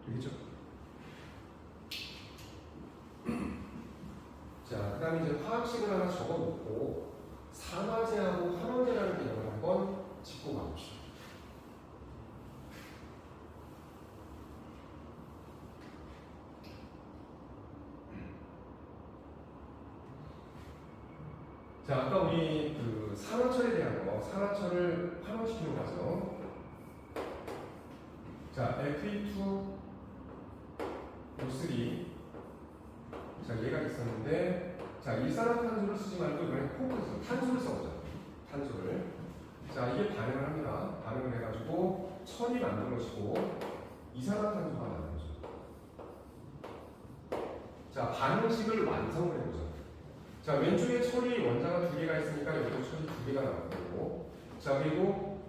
되겠죠? 자 그 다음에 이제 화학식을 하나 적어놓고 산화제하고 환원제라는 개념을 한번 짚고 가봅시다. 자, 아까 우리 그 산화철에 대한 거, 산화철을 환원시키는 과정. 자, Fe2O3. 자, 얘가 있었는데, 자, 일산화탄소를 쓰지 말고 이번에 코크스, 탄소를 써보자. 탄소를. 자, 이게 반응을 합니다. 반응을 해가지고 철이 만들어지고 이산화탄소가 만들어져. 자, 반응식을 완성을 해보자. 자, 왼쪽에 철이 원자가 두 개가 있으니까 여기도 철이 두 개가 나올 거고, 자, 그리고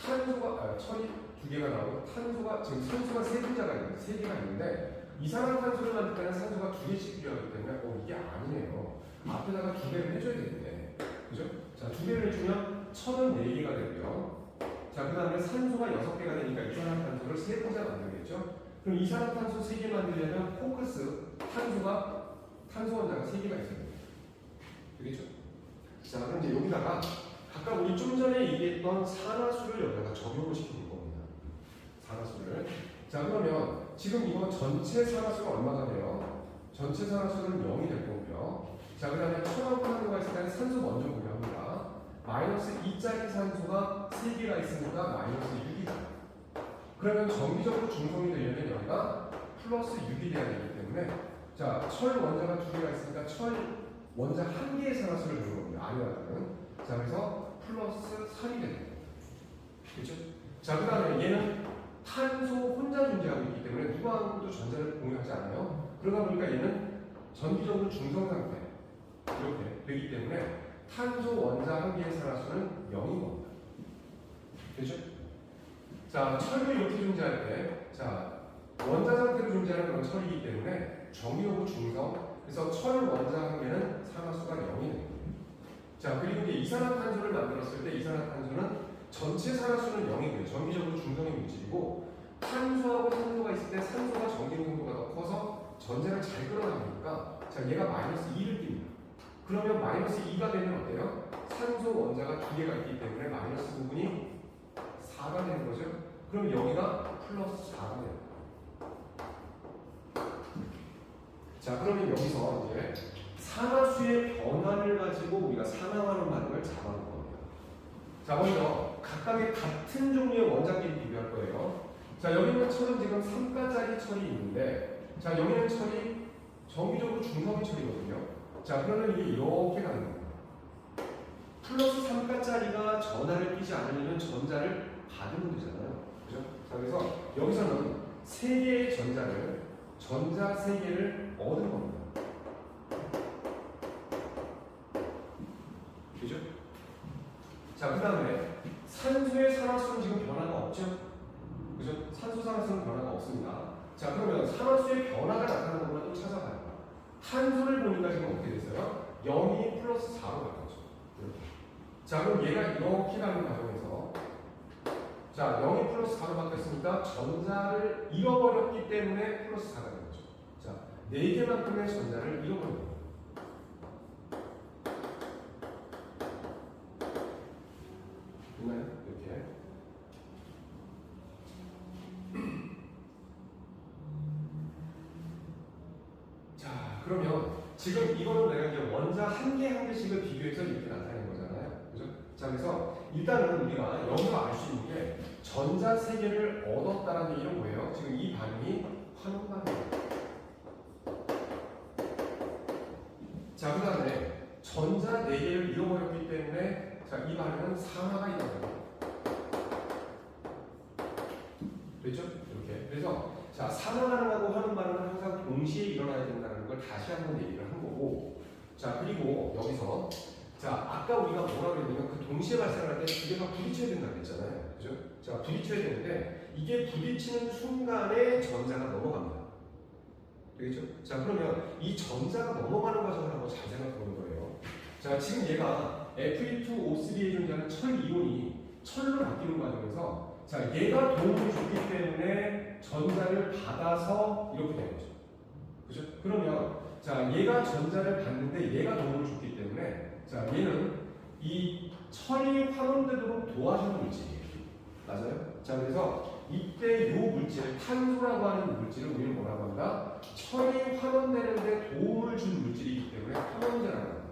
탄소가, 철이 두 개가 나오고, 탄소가, 지금 산소가 세 개가 있는데, 이산화탄소를 만들 때는 산소가 두 개씩 필요하기 때문에, 이게 아니네요. 앞에다가 두 개를 해줘야 되는데, 그죠? 자, 두 개를 해주면 철은 네 개가 되고요. 자, 그 다음에 산소가 6개가 되니까 이산화탄소를 세 번째 만들겠죠? 그럼 이산화탄소 세 개 만들려면 포커스, 탄소 원자가 세 개가 있어요. 되겠죠? 자, 그럼 이제 여기다가 아까 우리 좀 전에 얘기했던 산화수를 여기다가 적용을 시키는 겁니다. 산화수를. 자, 그러면 지금 이거 전체 산화수가 얼마가 돼요? 전체 산화수는 0이 될 거고요. 자, 그 다음에 철하고 산소가 있을 때는 산소 먼저 구합니다. 마이너스 2짜리 산소가 3개가 있으니까 마이너스 6이다. 그러면 정기적으로 중성이 되려면 여기가 플러스 6이 돼야 되기 때문에 자, 철 원자가 두 개가 있으니까 철 원자 한 개의 산화수를 배우는 겁니다. 아니라는. 자, 그래서 플러스 3이 됩니다. 그렇죠? 자, 그 다음에 얘는 탄소 혼자 존재하고 있기 때문에 누가 아무도 전자를 공유하지 않아요. 그러다 보니까 얘는 전기적으로 중성 상태 이렇게 되기 때문에 탄소 원자 한 개의 산화수는 0인 겁니다. 그렇죠? 자, 철도 이렇게 존재할 때, 자, 원자 상태로 존재하는 건 철이기 때문에 정기적으로 중성. 그래서 철 원자 한 개는 산화수가 0이 됩니다. 자, 그리고 이제 이산화탄소를 만들었을 때 이산화탄소는 전체 산화수는 0이고요. 전기적으로 중성의 물질이고 탄소하고 산소가 있을 때 산소가 전기 농도가 더 커서 전자를 잘 끌어당기니까 자, 얘가 마이너스 2를 띱니다. 그러면 마이너스 2가 되면 어때요? 산소 원자가 두 개가 있기 때문에 마이너스 부분이 4가 되는 거죠. 그럼 여기가 플러스 4가 돼요. 자, 그러면 여기서 이제 산화수의 변화를 가지고 우리가 산화하는 반응을 잡아볼 겁니다. 자, 먼저 각각의 같은 종류의 원자끼리 비교할 거예요. 자, 여기 있는 철은 지금 3가짜리 철이 있는데, 자, 여기는 철이 정기적으로 중성의 철이거든요. 자, 그러면 이게 이렇게 가는 겁니다. 플러스 3가짜리가 전하를 끼지 않으려면 전자를 받으면 되잖아요. 그죠? 자, 그래서 여기서는 3개의 전자 3개를 얻은 겁니다. 그죠? 자, 그 다음에 산소의 산화수는 지금 변화가 없죠? 그죠? 산소 산화수는 변화가 없습니다. 자, 그러면 산화수의 변화가 나타나는 것만 또 찾아봐요. 탄소를 보니까 지금 어떻게 됐어요? 0이 플러스 4로 바뀌었죠. 이렇게. 자, 그럼 얘가 이렇게 가는 과정에서 자, 0이 플러스 4로 바뀌었으니까 전자를 잃어버렸기 때문에 플러스 4가 된 거죠. 자, 4개만큼의 전자를 잃어버린 거예요. 됐나요? 이렇게. 자, 그러면 지금 이거는 내가 이제 원자 한 개 한 개씩을 비교해서 이렇게 나타낸 거잖아요. 그죠? 자, 그래서 일단은 우리가 여기서 알 수 있는 게 전자 3개를 얻었다는 얘기는 뭐예요? 지금 이 반응이 환원 반응이에요. 자, 그 다음에 전자 4개를 잃어버렸기 때문에 자, 이 반응은 산화가 일어나요. 됐죠? 이렇게. 그래서 자, 산화하고 하는 반응은 항상 동시에 일어나야 된다는 걸 다시 한번 얘기를 한 거고, 자, 그리고 여기서 자, 아까 우리가 뭐라 그랬냐면 그 동시에 발생할 때 두 개가 부딪혀야 된다고 했잖아요. 그죠? 자, 부딪혀야 되는데 이게 부딪히는 순간에 전자가 넘어갑니다. 되겠죠? 자, 그러면 이 전자가 넘어가는 과정을 한번 잘 생각해 보는 거예요. 자, 지금 얘가 Fe2O3에 존재하는 철 이온이 철로 바뀌는 과정에서 자, 얘가 도움을 줬기 때문에 전자를 받아서 이렇게 되는 거죠. 그죠? 그러면 자, 얘가 전자를 받는데 얘가 도움을 줬기 때문에 자, 얘는 이 철이 환원되도록 도와주는 물질이에요. 맞아요? 자, 그래서 이때 이 물질, 탄소라고 하는 물질을 우리는 뭐라고 한다? 철이 환원되는데 도움을 준 물질이기 때문에 환원제라고 합니다.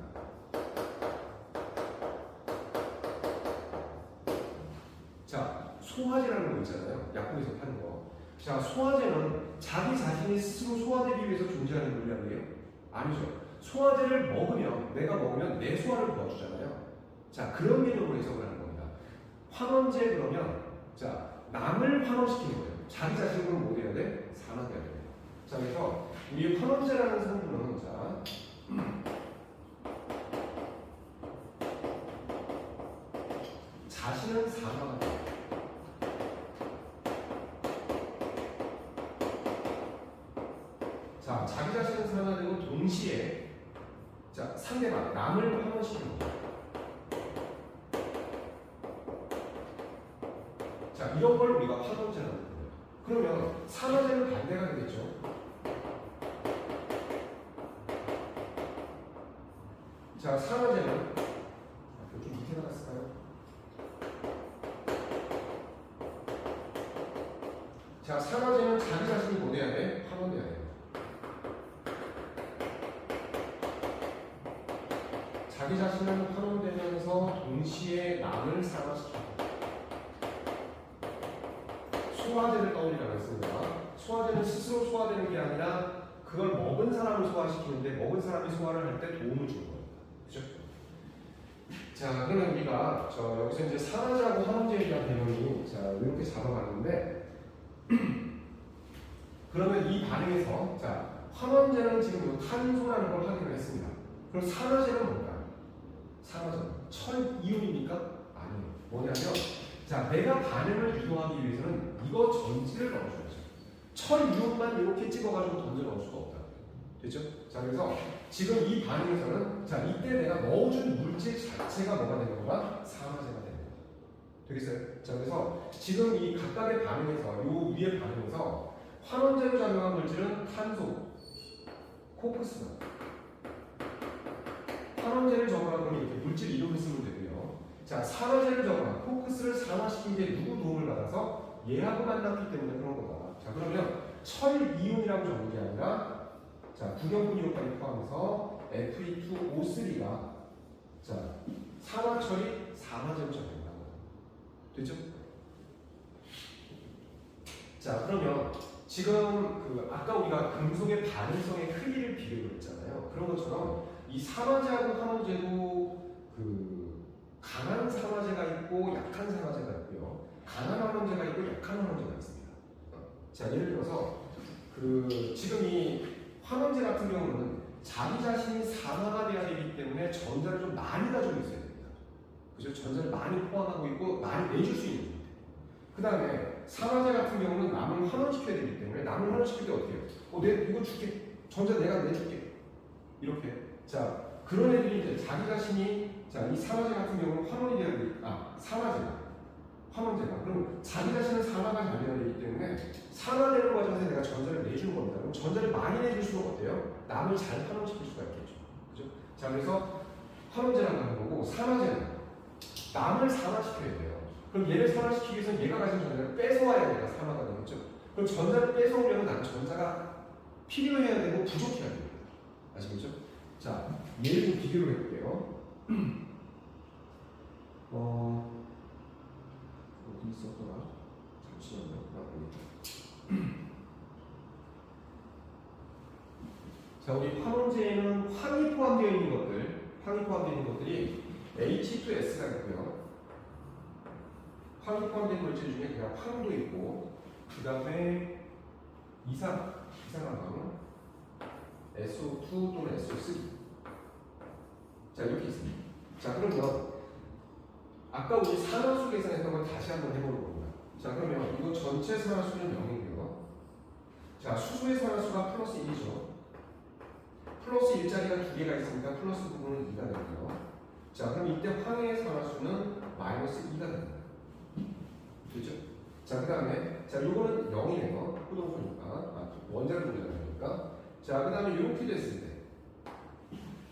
자, 소화제라는 거 있잖아요. 약국에서 파는 거. 자, 소화제는 자기 자신이 스스로 소화되기 위해서 존재하는 물량이에요? 아니죠. 소화제를 먹으면, 내가 먹으면 내 소화를 도와주잖아요. 자, 그런 개념으로 해석을 하는 겁니다. 환원제 그러면, 자, 남을 환원시키는 거예요. 자기 자신을 못 해야 돼? 산화돼야 돼요. 자, 그래서 우리 환원제라는 성분은, 자, 자신은 산화가 돼요. 자, 자기 자신은 산화되고 동시에 자, 상대방, 남을 환원시키는 거예요. 자, 이런 걸 우리가 환원제라는 거예요. 그러면 산화제는 반대가 되겠죠. 자, 산화제는 좀 밑에 나갔을까요? 자, 산화제는 자기 자신이 뭐 돼야 돼? 환원돼야 돼. 자기 자신은 환원되면서 동시에 남을 산화시키고 소화제를 떠올리라고 했습니다. 소화제는 스스로 소화되는 게 아니라 그걸 먹은 사람을 소화시키는데 먹은 사람이 소화를 할 때 도움을 주는 겁니다. 그죠? 자, 그러면 우리가 여기서 이제 산화제하고 환원제에 대한 개념이 자, 이렇게 잡아봤는데 그러면 이 반응에서 자, 환원제는 지금 탄소라는 걸 확인을 했습니다. 그럼 산화제는 뭘까요? 산화제 철 이온입니까? 아니에요. 뭐냐면 자, 내가 반응을 유도하기 위해서는 이거 전지를 넣어줘야죠. 철 이온만 이렇게 찍어가지고 던져 넣을 수가 없다. 됐죠? 자, 그래서 지금 이 반응에서는 자, 이때 내가 넣어준 물질 자체가 뭐가 되는 거가 산화제가 되는 거예요. 되겠어요? 자, 그래서 지금 이 각각의 반응에서 요 위의 반응에서 환원제로 작용한 물질은 탄소, 코크스다. 환원제를 적으라 그러면 이렇게 물질 이름을 쓰면 되고요. 자, 산화제를 적으라. 코크스를 산화시킨 게 누구 도움을 받아서 얘하고 만났기 때문에 그런 거다. 자, 그러면 철 이온이라고 적은 게 아니라 자, 구경분 이온까지 포함해서 Fe2O3가 자, 산화철이 산화제로 작용한다. 됐죠? 자, 그러면 지금 그 아까 우리가 금속의 반응성의 크기를 비교를 했잖아요. 그런 것처럼 이 산화제하고 환원제도 그 강한 산화제가 있고 약한 산화제가 있고요. 강한 환원제가 있고 약한 환원제가 있습니다. 자, 예를 들어서 그 지금 이 환원제 같은 경우는 자기 자신이 산화가 돼야 되기 때문에 전자를 좀 많이 가지고 있어야 됩니다. 그죠? 전자를 많이 포함하고 있고 많이 내줄 수 있는. 그 다음에 산화제 같은 경우는 남을 환원시켜야 되기 때문에 남을 환원시킬 때 어떻게 해요? 내가 이거 줄게. 전자 내가 내줄게. 이렇게. 자, 그런 애들이 이제 자기 자신이 자, 이 산화제 같은 경우는 환원이 돼야 되니까 산화제가 환원제가 그럼 자기 자신은 산화가 잘 돼야 되기 때문에 산화되는 과정에서 내가 전자를 내주는 겁니다. 그럼 전자를 많이 내줄수록 어때요? 남을 잘 환원시킬 수가 있겠죠. 그죠? 자, 그래서 환원제라고 하는 거고 산화제는 남을 산화시켜야 돼요. 그럼 얘를 산화시키기 위해서는 얘가 가진 전자를 뺏어와야 내가 산화가 되겠죠. 그럼 전자를 뺏어오려면 나는 전자가 필요해야 되고 부족해야 됩니다. 아시겠죠? 자, 얘를 좀 비교를 해볼게요. 어디 있었더라? 잠시만요. 자, 우리 환원제에는 황이 포함되어 있는 것들이 H2S가 있고요. 황이 포함된 물질 중에 그냥 황도 있고, 그 다음에 이상한 거는 SO2 또는 SO3. 자, 이렇게 있습니다. 자, 그러면 아까 우리 산화수 계산했던 걸 다시 한번 해보는 겁니다. 자, 그러면 이거 전체 산화수는 0이고요. 자, 수소의 산화수가 플러스 1이죠. 플러스 1자리가 두 개가 있으니까 플러스 부분은 2가 되고요. 자, 그럼 이때 황의 산화수는 마이너스 2가 됩니다. 그렇죠? 자, 그 다음에 자, 요거는 0이네요. 후동소니까 원자를 분자니까. 자, 그 다음에 이렇게 됐을 때,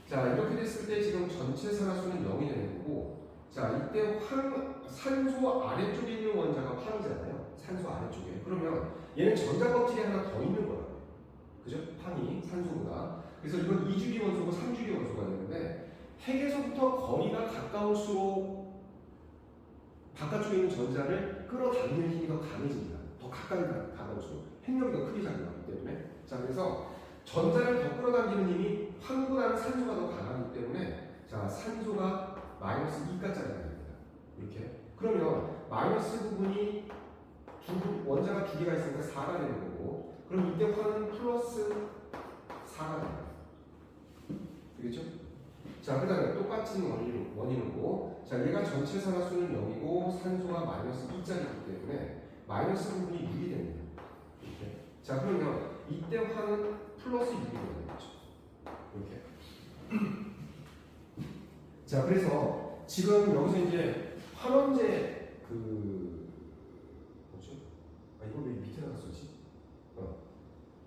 자, 이렇게 됐을 때 지금 전체 산화수는 0이 되는 거고, 자, 이때 산소 아래쪽에 있는 원자가 황이잖아요. 산소 아래쪽에. 그러면 얘는 전자 껍질이 하나 더 있는 거예요. 그죠? 황이 산소보다. 그래서 이건 2주기 원소고 3주기 원소가 되는데, 핵에서부터 거리가 가까울수록 바깥쪽에 있는 전자를 끌어당기는 힘이 더 강해집니다. 더 가까이 가까울수록 핵력이 더 크게 작용하기 때문에. 자, 그래서 전자를 더 끌어당기는 힘이 황보다는 산소가 더 강하기 때문에, 자, 산소가 마이너스 2가짜리가 됩니다. 이렇게. 그러면 마이너스 부분이 원자가 두 개가 있으니까 4가 되는 거고, 그럼 이때 황은 플러스 4가 됩니다. 되겠죠? 자, 그 다음에 똑같은 원인이고, 자, 얘가 전체 산화수는 0이고 산소가 마이너스 2짜리이기 때문에 마이너스 부분이 6이 됩니다. 이렇게. 자, 그러면 이때 황은 플러스 6이 되는 거죠. 이렇게. 자, 그래서 지금 여기서 이제 환원제 뭐죠? 아, 이거 왜 밑에 나갔었지?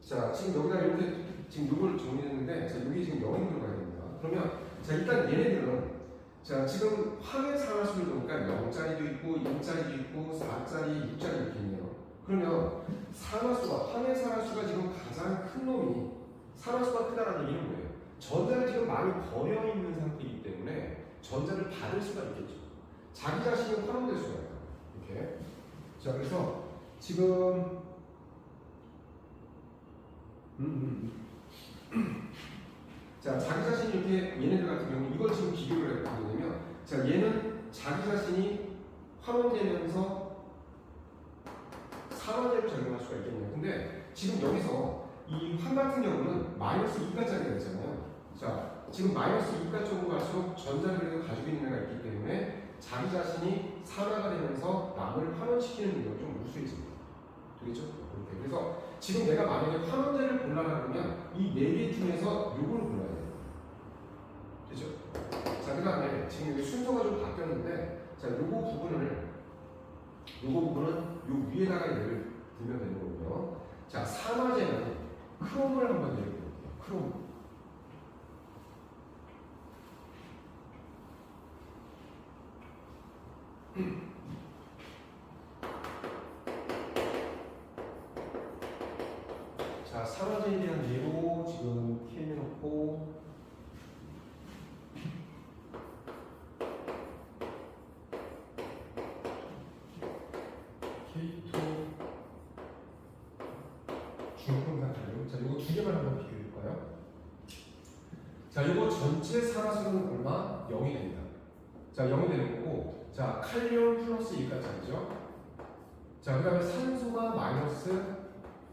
자, 지금 여기다 이렇게 지금 이걸 정리했는데, 자, 여기 지금 0이 들어가야 됩니다. 그러면 자, 일단 얘네들은 자, 지금 황의 산화수를 보니까 0짜리도 있고 1짜리도 있고 4짜리, 6짜리 이렇게 있네요. 그러면 황의 산화수가 지금 가장 큰 놈이, 산화수가 크다는 얘기는 뭐예요? 전자를 지금 많이 버려 있는 상태이기 때문에 전자를 받을 수가 있겠죠. 자기 자신이 환원될 수가 있어요. 이렇게. 자, 그래서 지금 자, 자기 자신이 이렇게, 얘네들 같은 경우 이걸 지금 비교를 해보면, 자, 얘는 자기 자신이 환원되면서 산화제로 작용할 수가 있겠네요. 근데 지금 여기서 이 황 같은 경우는 마이너스 2가짜리가 있잖아요. 자, 지금 마이너스 2가 쪽으로 갈수록 전자를 가지고 있는 애가 있기 때문에 자기 자신이 산화가 되면서 남을 환원시키는 능력이 좀 우수해집니다. 되겠죠? 이렇게. 그래서 지금 내가 만약에 환원제를 골라라 그러면 이 4개 중에서 요걸 골라야 돼요. 그죠? 자, 그 다음에 지금 여기 순서가 좀 바뀌었는데, 자, 요거 부분은 요 위에다가 예를 들면 되는 거고요. 자, 산화제는 크롬을 한번 예를 들어볼게요. 크롬. 자, 산화제에 대한 예로 지금 K해놓고, K2 중성산탄륨. 자, 이거 두 개만 한번 비교해볼까요? 자, 이거 전체 산화수는 얼마? 0이 됩니다. 자, 0이 되는 거고, 자, 칼륨 플러스 2가짜리죠. 자, 그 다음에 산소가 마이너스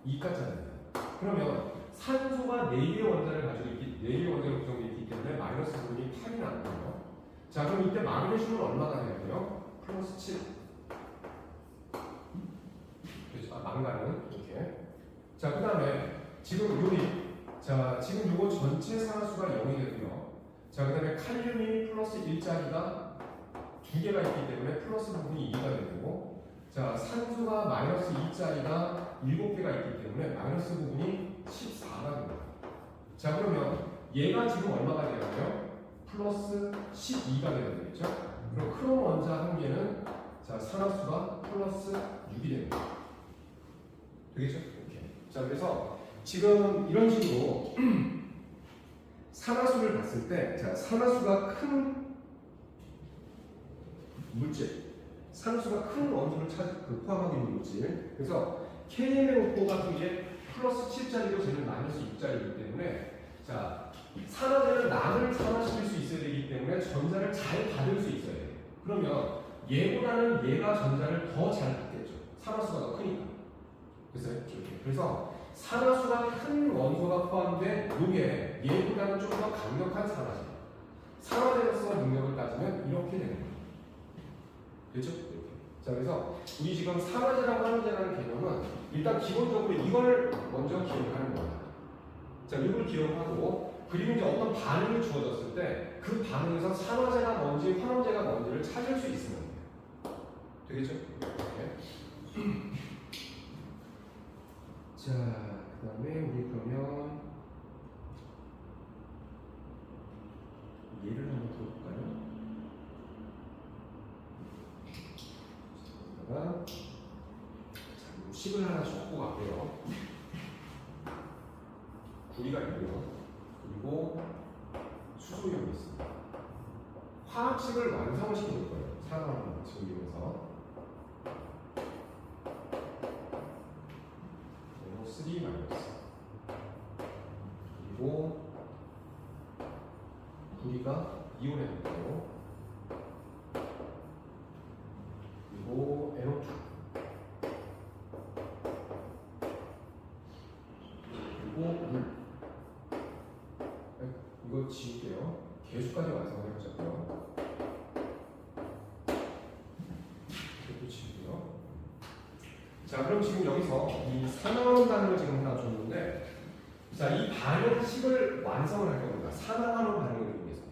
2가짜리입니다. 그러면 산소가 4개의 원자를 가지고 있기, 4개의 원자로 구성되어 있기 때문에 마이너스 부분이 8이 나거든요. 자, 그럼 이때 마그네슘은 얼마가 돼야 돼요? 플러스 7. 그렇죠? 망가는 이렇게. 자, 그 다음에 지금 지금 요거 전체 산화수가 0이 되고요. 자, 그 다음에 칼륨이 플러스 1짜리가 2개가 있기 때문에 플러스 부분이 2가 되고, 자, 산소가 마이너스 2짜리가 7개가 있기 때문에 마이너스 부분이 14가 됩니다. 자, 그러면 얘가 지금 얼마가 되나요? 플러스 12가 되야 되겠죠? 그럼 크롬 원자 한 개는, 자, 산화수가 플러스 6이 됩니다. 되겠죠? 이렇게. 자, 그래서 지금 이런 식으로 산화수를 봤을 때, 자, 산화수가 큰 물질, 산화수가 큰 원소를 포함하고 있는 물질. 그래서 KMNO4 같은 게 플러스 7짜리고 쟤는 마이너스 6짜리이기 때문에 자, 산화제는 남을 산화시킬 수 있어야 되기 때문에 전자를 잘 받을 수 있어야 돼요. 그러면 얘보다는 얘가 전자를 더 잘 받겠죠. 산화수가 더 크니까. 그래서 산화수가 큰 원소가 포함된 요게 얘보다는 좀 더 강력한 산화제. 산화제로서 능력을 따지면 이렇게 되는 거예요. 그렇죠? 이렇게. 자, 그래서 우리 지금 산화제라고 하는 개념은 일단 기본적으로 이걸 먼저 기억하는 거예요. 자, 이걸 기억하고 그리고 이제 어떤 반응이 주어졌을 때 그 반응에서 산화제가 뭔지 환원제가 뭔지를 찾을 수 있으면 돼요. 되겠죠? 네. 자, 그 다음에 우리 그러면 예를 한번 들어볼까요? 여기다가 자, 식을 하나 적고 갈게요. 구리가 있고요. 그리고 수소염이 있습니다. 화학식을 완성을 시켜줄 거예요. 산화하는 방식을 이용해서. 3 마이너스. 그리고 구리가 이온에 있고요. 그리고 NO2. 그리고 물. 이거 지울게요. 개수까지 완성을 해보자고요. 이것도 지우고요. 자, 그럼 지금 여기서 이 산화하는 반응을 지금 하나 줬는데, 자, 이 반응식을 완성을 할 겁니다. 산화하는 반응을 이용해서.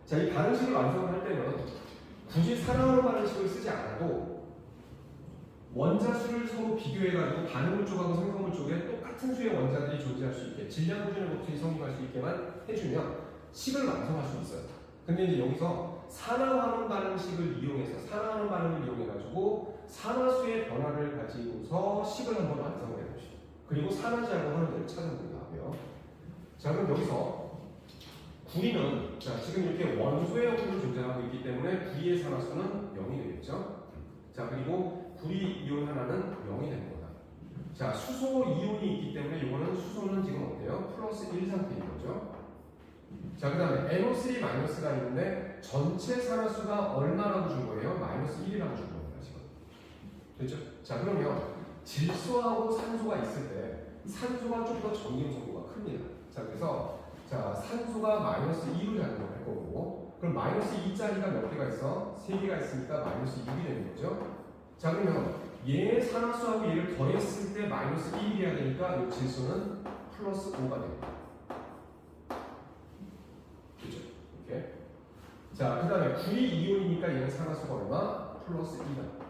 자, 이 반응식을 완성을 할 때는 굳이 산화하는 반응식을 쓰지 않아도 원자수를 서로 비교해가지고 반응물 쪽하고 생성물 쪽에 똑같은 수의 원자들이 존재할 수 있게 질량 구준의 법칙이 성립할 수 있게만 해주면 식을 완성할 수 있어요. 근데 이제 여기서 산화하는 반응식을 이용해서 산화하는 반응을 이용해가지고 산화수의 변화를 가지고서 식을 한번 완성을 해봅시다. 그리고 산화제하고 환원제를 찾아보기도 하고요. 자, 그럼 여기서 구리는 자, 지금 이렇게 원소의 형태로 존재하고 있기 때문에 구리의 산화수는 0이 되겠죠. 자, 그리고 구리 이온 하나는 0이 되는 거다. 자, 수소 이온이 있기 때문에 이거는 수소는 지금 어때요? 플러스 1 상태인 거죠. 자, 그 다음에 NO3 마이너스가 있는데 전체 산화수가 얼마라고 준 거예요? 마이너스 1이라고 준 겁니다, 지금. 됐죠? 자, 그러면 질소하고 산소가 있을 때 산소가 좀 더 전기용 정도가 큽니다. 자, 그래서 자, 산소가 마이너스 2로 작용을 할 거고, 그럼 마이너스 2짜리가 몇 개가 있어? 3개가 있으니까 마이너스 6이 되는 거죠. 자, 그러면 얘 산화수하고 얘를 더했을 때 마이너스 1이 돼야 되니까 이 질소는 플러스 5가 됩니다. 그죠? 이렇게. 자, 그 다음에 구리 이온이니까 얘는 산화수가 얼마? 플러스 2다.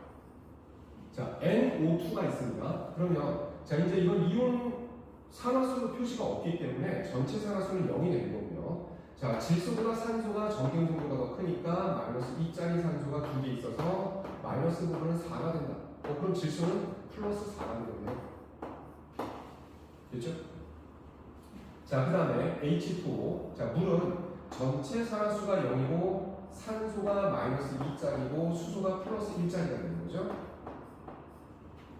자, NO2가 있습니다. 그러면 자, 이제 이건 이온 산화수 표시가 없기 때문에 전체 산화수는 0이 되는 거고요. 자, 질소보다 산소가 전기용 정도가 더 크니까 마이너스 2짜리 산소가 2개 있어서 마이너스 부분은 4가 된다. 그럼 질소는 플러스 4가 되겠네요. 됐죠? 자, 그 다음에 H2O. 자, 물은 전체 산화수가 0이고 산소가 마이너스 2짜리고 수소가 플러스 1짜리가 되는 거죠.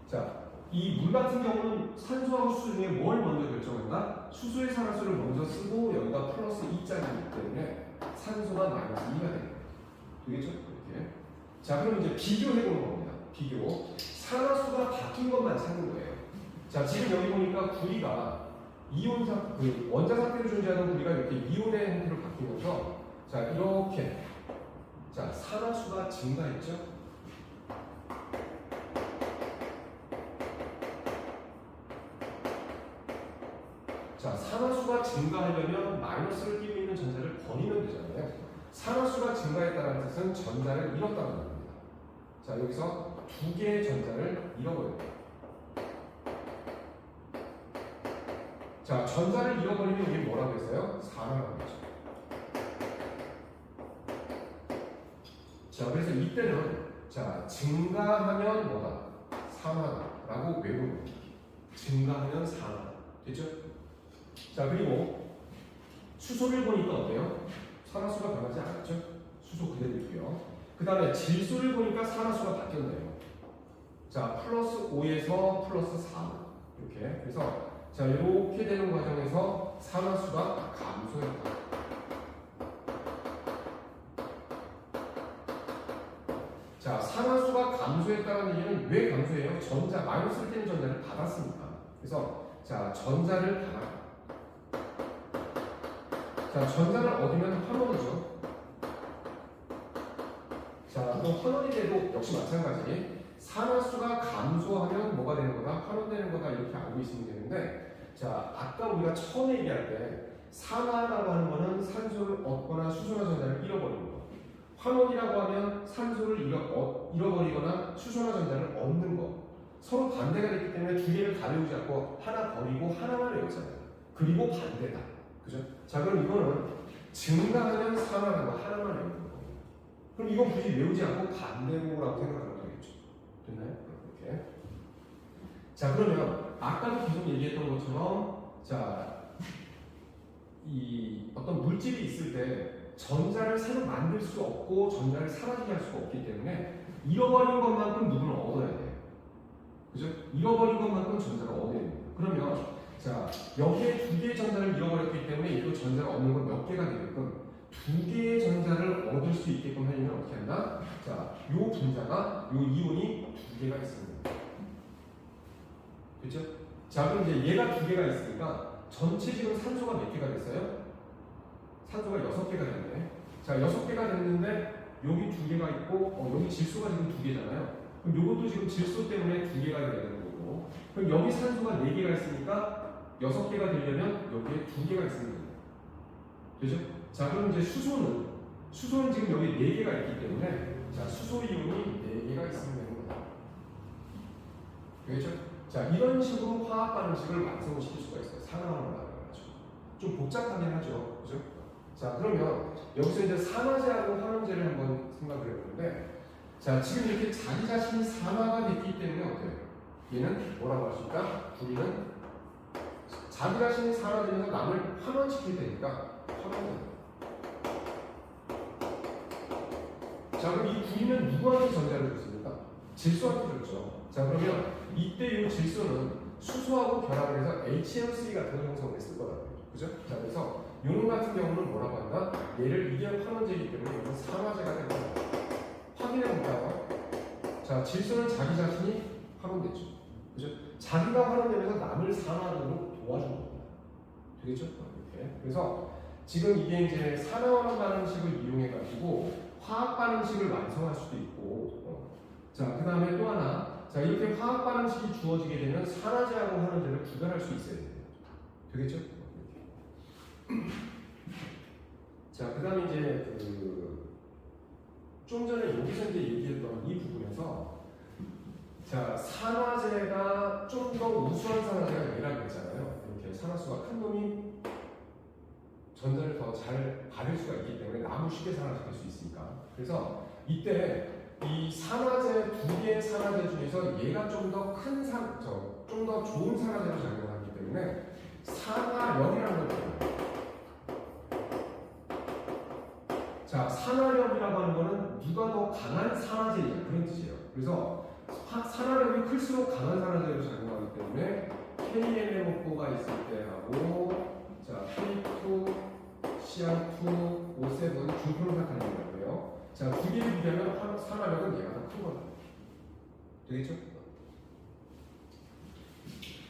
자, 이 물 같은 경우는 산소하고 수소 중에 뭘 먼저 결정한다? 수소의 산화수를 먼저 쓰고 여기가 플러스 2짜리이기 때문에 산소가 마이너스 2가 됩니다. 되겠죠? 이렇게. 자, 그럼 이제 비교해보는 겁니다. 비교. 산화수가 바뀐 것만 찾는 거예요. 자, 지금 여기 보니까 구리가 이온상, 원자 상태로 존재하는 구리가 이렇게 이온의 형태로 바뀌면서 자, 이렇게. 자, 산화수가 증가했죠? 자, 산화수가 증가하려면 마이너스를 띄고 있는 전자를 버리면 되잖아요. 산화수가 증가했다는 뜻은 전자를 잃었다는 겁니다. 자, 여기서 두 개의 전자를 잃어버려요. 자, 전자를 잃어버리면 우리 뭐라고 했어요? 산화라고 했죠. 자, 그래서 이때는 자, 증가하면 뭐다? 산화라고 외우는 겁니다. 증가하면 산화. 됐죠? 자, 그리고 수소를 보니까 어때요? 산화수가 변하지 않았죠? 수소 그대로 있고요. 그 다음에 질소를 보니까 산화수가 바뀌었네요. 자, 플러스 5에서 플러스 4. 이렇게. 그래서 자 이렇게 되는 과정에서 산화수가 감소했다. 자 산화수가 감소했다는 얘기는 왜 감소해요? 전자 마이너스를 떼는 전자를 받았으니까. 그래서 자 전자를 받았다. 자 전자를 얻으면 환원이죠. 자 그럼 환원이 돼도 역시 마찬가지. 산화수가 감소하면 뭐가 되는 거다? 환원되는 거다. 이렇게 알고 있으면 되는데, 자 아까 우리가 처음 얘기할 때 산화라고 하는 거는 산소를 얻거나 수소나 전자를 잃어버리는 거, 환원이라고 하면 산소를 잃어버리거나 수소나 전자를 얻는 거. 서로 반대가 됐기 때문에 두 개를 다 외우지 않고 하나 버리고 하나만 외웠잖아요. 그리고 반대다. 그죠? 자 그럼 이거는 증가하면 산화라고 하나만 외우는 거. 그럼 이건 굳이 외우지 않고 반대로라고 생각하면 되겠죠. 됐나요? 이렇게. 자 그러면 아까도 계속 얘기했던 것처럼 자 이 어떤 물질이 있을 때 전자를 새로 만들 수 없고 전자를 사라지게 할 수가 없기 때문에 잃어버린 것만큼 누구는 얻어야 돼요. 그죠? 잃어버린 것만큼 전자를 얻어야 됩니다. 그러면 자 여기에 두 개의 전자를 잃어버렸기 때문에 이거 전자를 얻는 건 몇 개가 되게끔 두 개의 전자를 얻을 수 있게끔 하려면 어떻게 한다? 자, 요 분자가, 요 이온이 두 개가 있습니다. 그렇죠? 자, 그럼 이제 얘가 두 개가 있으니까 전체 지금 산소가 몇 개가 됐어요? 산소가 6개가 됐네. 자, 6개가 됐는데 여기 두 개가 있고 여기 질소가 지금 두 개잖아요. 그럼 요것도 지금 질소 때문에 두 개가 돼야 되는 거고. 그럼 여기 산소가 4개가 있으니까 6개가 되려면 여기에 두 개가 있으면 됩니다. 그죠? 자 그럼 이제 수소는 지금 여기 4개가 있기 때문에 자 수소 이온이 4개가 있으면 되는 거다. 그렇죠? 자 이런 식으로 화학 반응식을 완성을 시킬 수가 있어요. 산화라고 말해가지고 좀 복잡하긴 하죠. 그죠? 자 그러면 여기서 이제 산화제하고 환원제를 한번 생각을 해보는데 자 지금 이렇게 자기 자신이 산화가 됐기 때문에 어때요? 얘는 뭐라고 할 수 있다? 둘이는 자기 자신이 산화되면서 남을 환원시킬 테니까 환원된다. 자 그럼 이 구리는 누구한테 전자를 줬습니까? 질소한테 줬죠. 자 그러면 이때 이 질소는 수소하고 결합을 해서 HNO3 같은 걸 형성을 했을 거라고요. 그죠? 자 그래서 이놈 같은 경우는 뭐라고 한다? 얘를 이게 환원제이기 때문에 이건 산화제가 된다. 확인해 볼까요? 자 질소는 자기 자신이 환원됐죠. 그죠? 자기가 환원되면서 남을 산화하도록 도와준 겁니다. 되겠죠? 이렇게. 그래서 지금 이게 이제 산화환원 반응식을 이용해 가지고 화학 반응식을 완성할 수도 있고, 자, 그 다음에 또 하나, 자, 이렇게 화학 반응식이 주어지게 되면 산화제하고 환원제를 구별할 수 있어야 돼요. 되겠죠? 자, 그 다음에 이제, 좀 전에 여기서 이제 얘기했던 이 부분에서, 자, 산화제가 좀 더 우수한 산화제가 얘라고 했잖아요. 이렇게 산화수가 큰 놈이 전자를 더 잘 받을 수가 있기 때문에 나무 쉽게 산화시킬 수 있으니까. 그래서 이때 이 산화제 두 개의 산화제 중에서 얘가 좀 더 큰 좀 더 좋은 산화제로 작용하기 때문에 산화력이라는 걸 해요. 자, 산화력이라고 하는 거는 누가 더 강한 산화제냐 그런 뜻이에요. 그래서 산화력이 클수록 강한 산화제로 작용하기 때문에 KNMO4가 있을 때 하고 자, K2 CR2, O7 중표로사탄이라고 해요. 자, 두 개를 비교하면 산화력은 얘가 더 큰 거다. 되겠죠?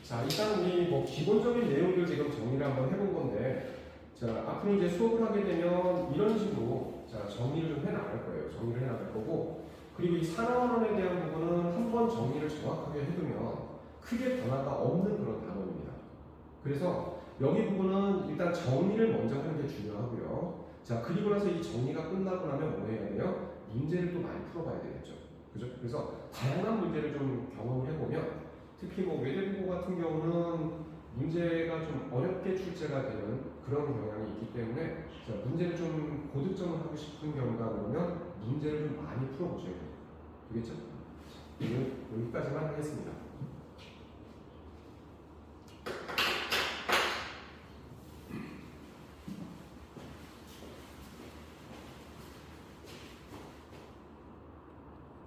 자, 일단 우리 뭐 기본적인 내용들 지금 정리를 한번 해본 건데, 자, 앞으로 이제 수업을 하게 되면 이런 식으로 자, 정리를 좀 해나갈 거예요. 정리를 해나갈 거고, 그리고 이 산화환원에 대한 부분은 한번 정리를 정확하게 해두면 크게 변화가 없는 그런 단어입니다. 그래서 여기 부분은 일단 정리를 먼저 하는 게 중요하고요. 자, 그리고 나서 이 정리가 끝나고 나면 뭐 해야 돼요? 문제를 또 많이 풀어봐야 되겠죠. 그죠? 그래서 다양한 문제를 좀 경험을 해보면 특히 뭐 외대국어 같은 경우는 문제가 좀 어렵게 출제가 되는 그런 경향이 있기 때문에 자, 문제를 좀 고득점을 하고 싶은 경우가 그러면 문제를 좀 많이 풀어보셔야 돼요. 되겠죠? 여기까지만 하겠습니다.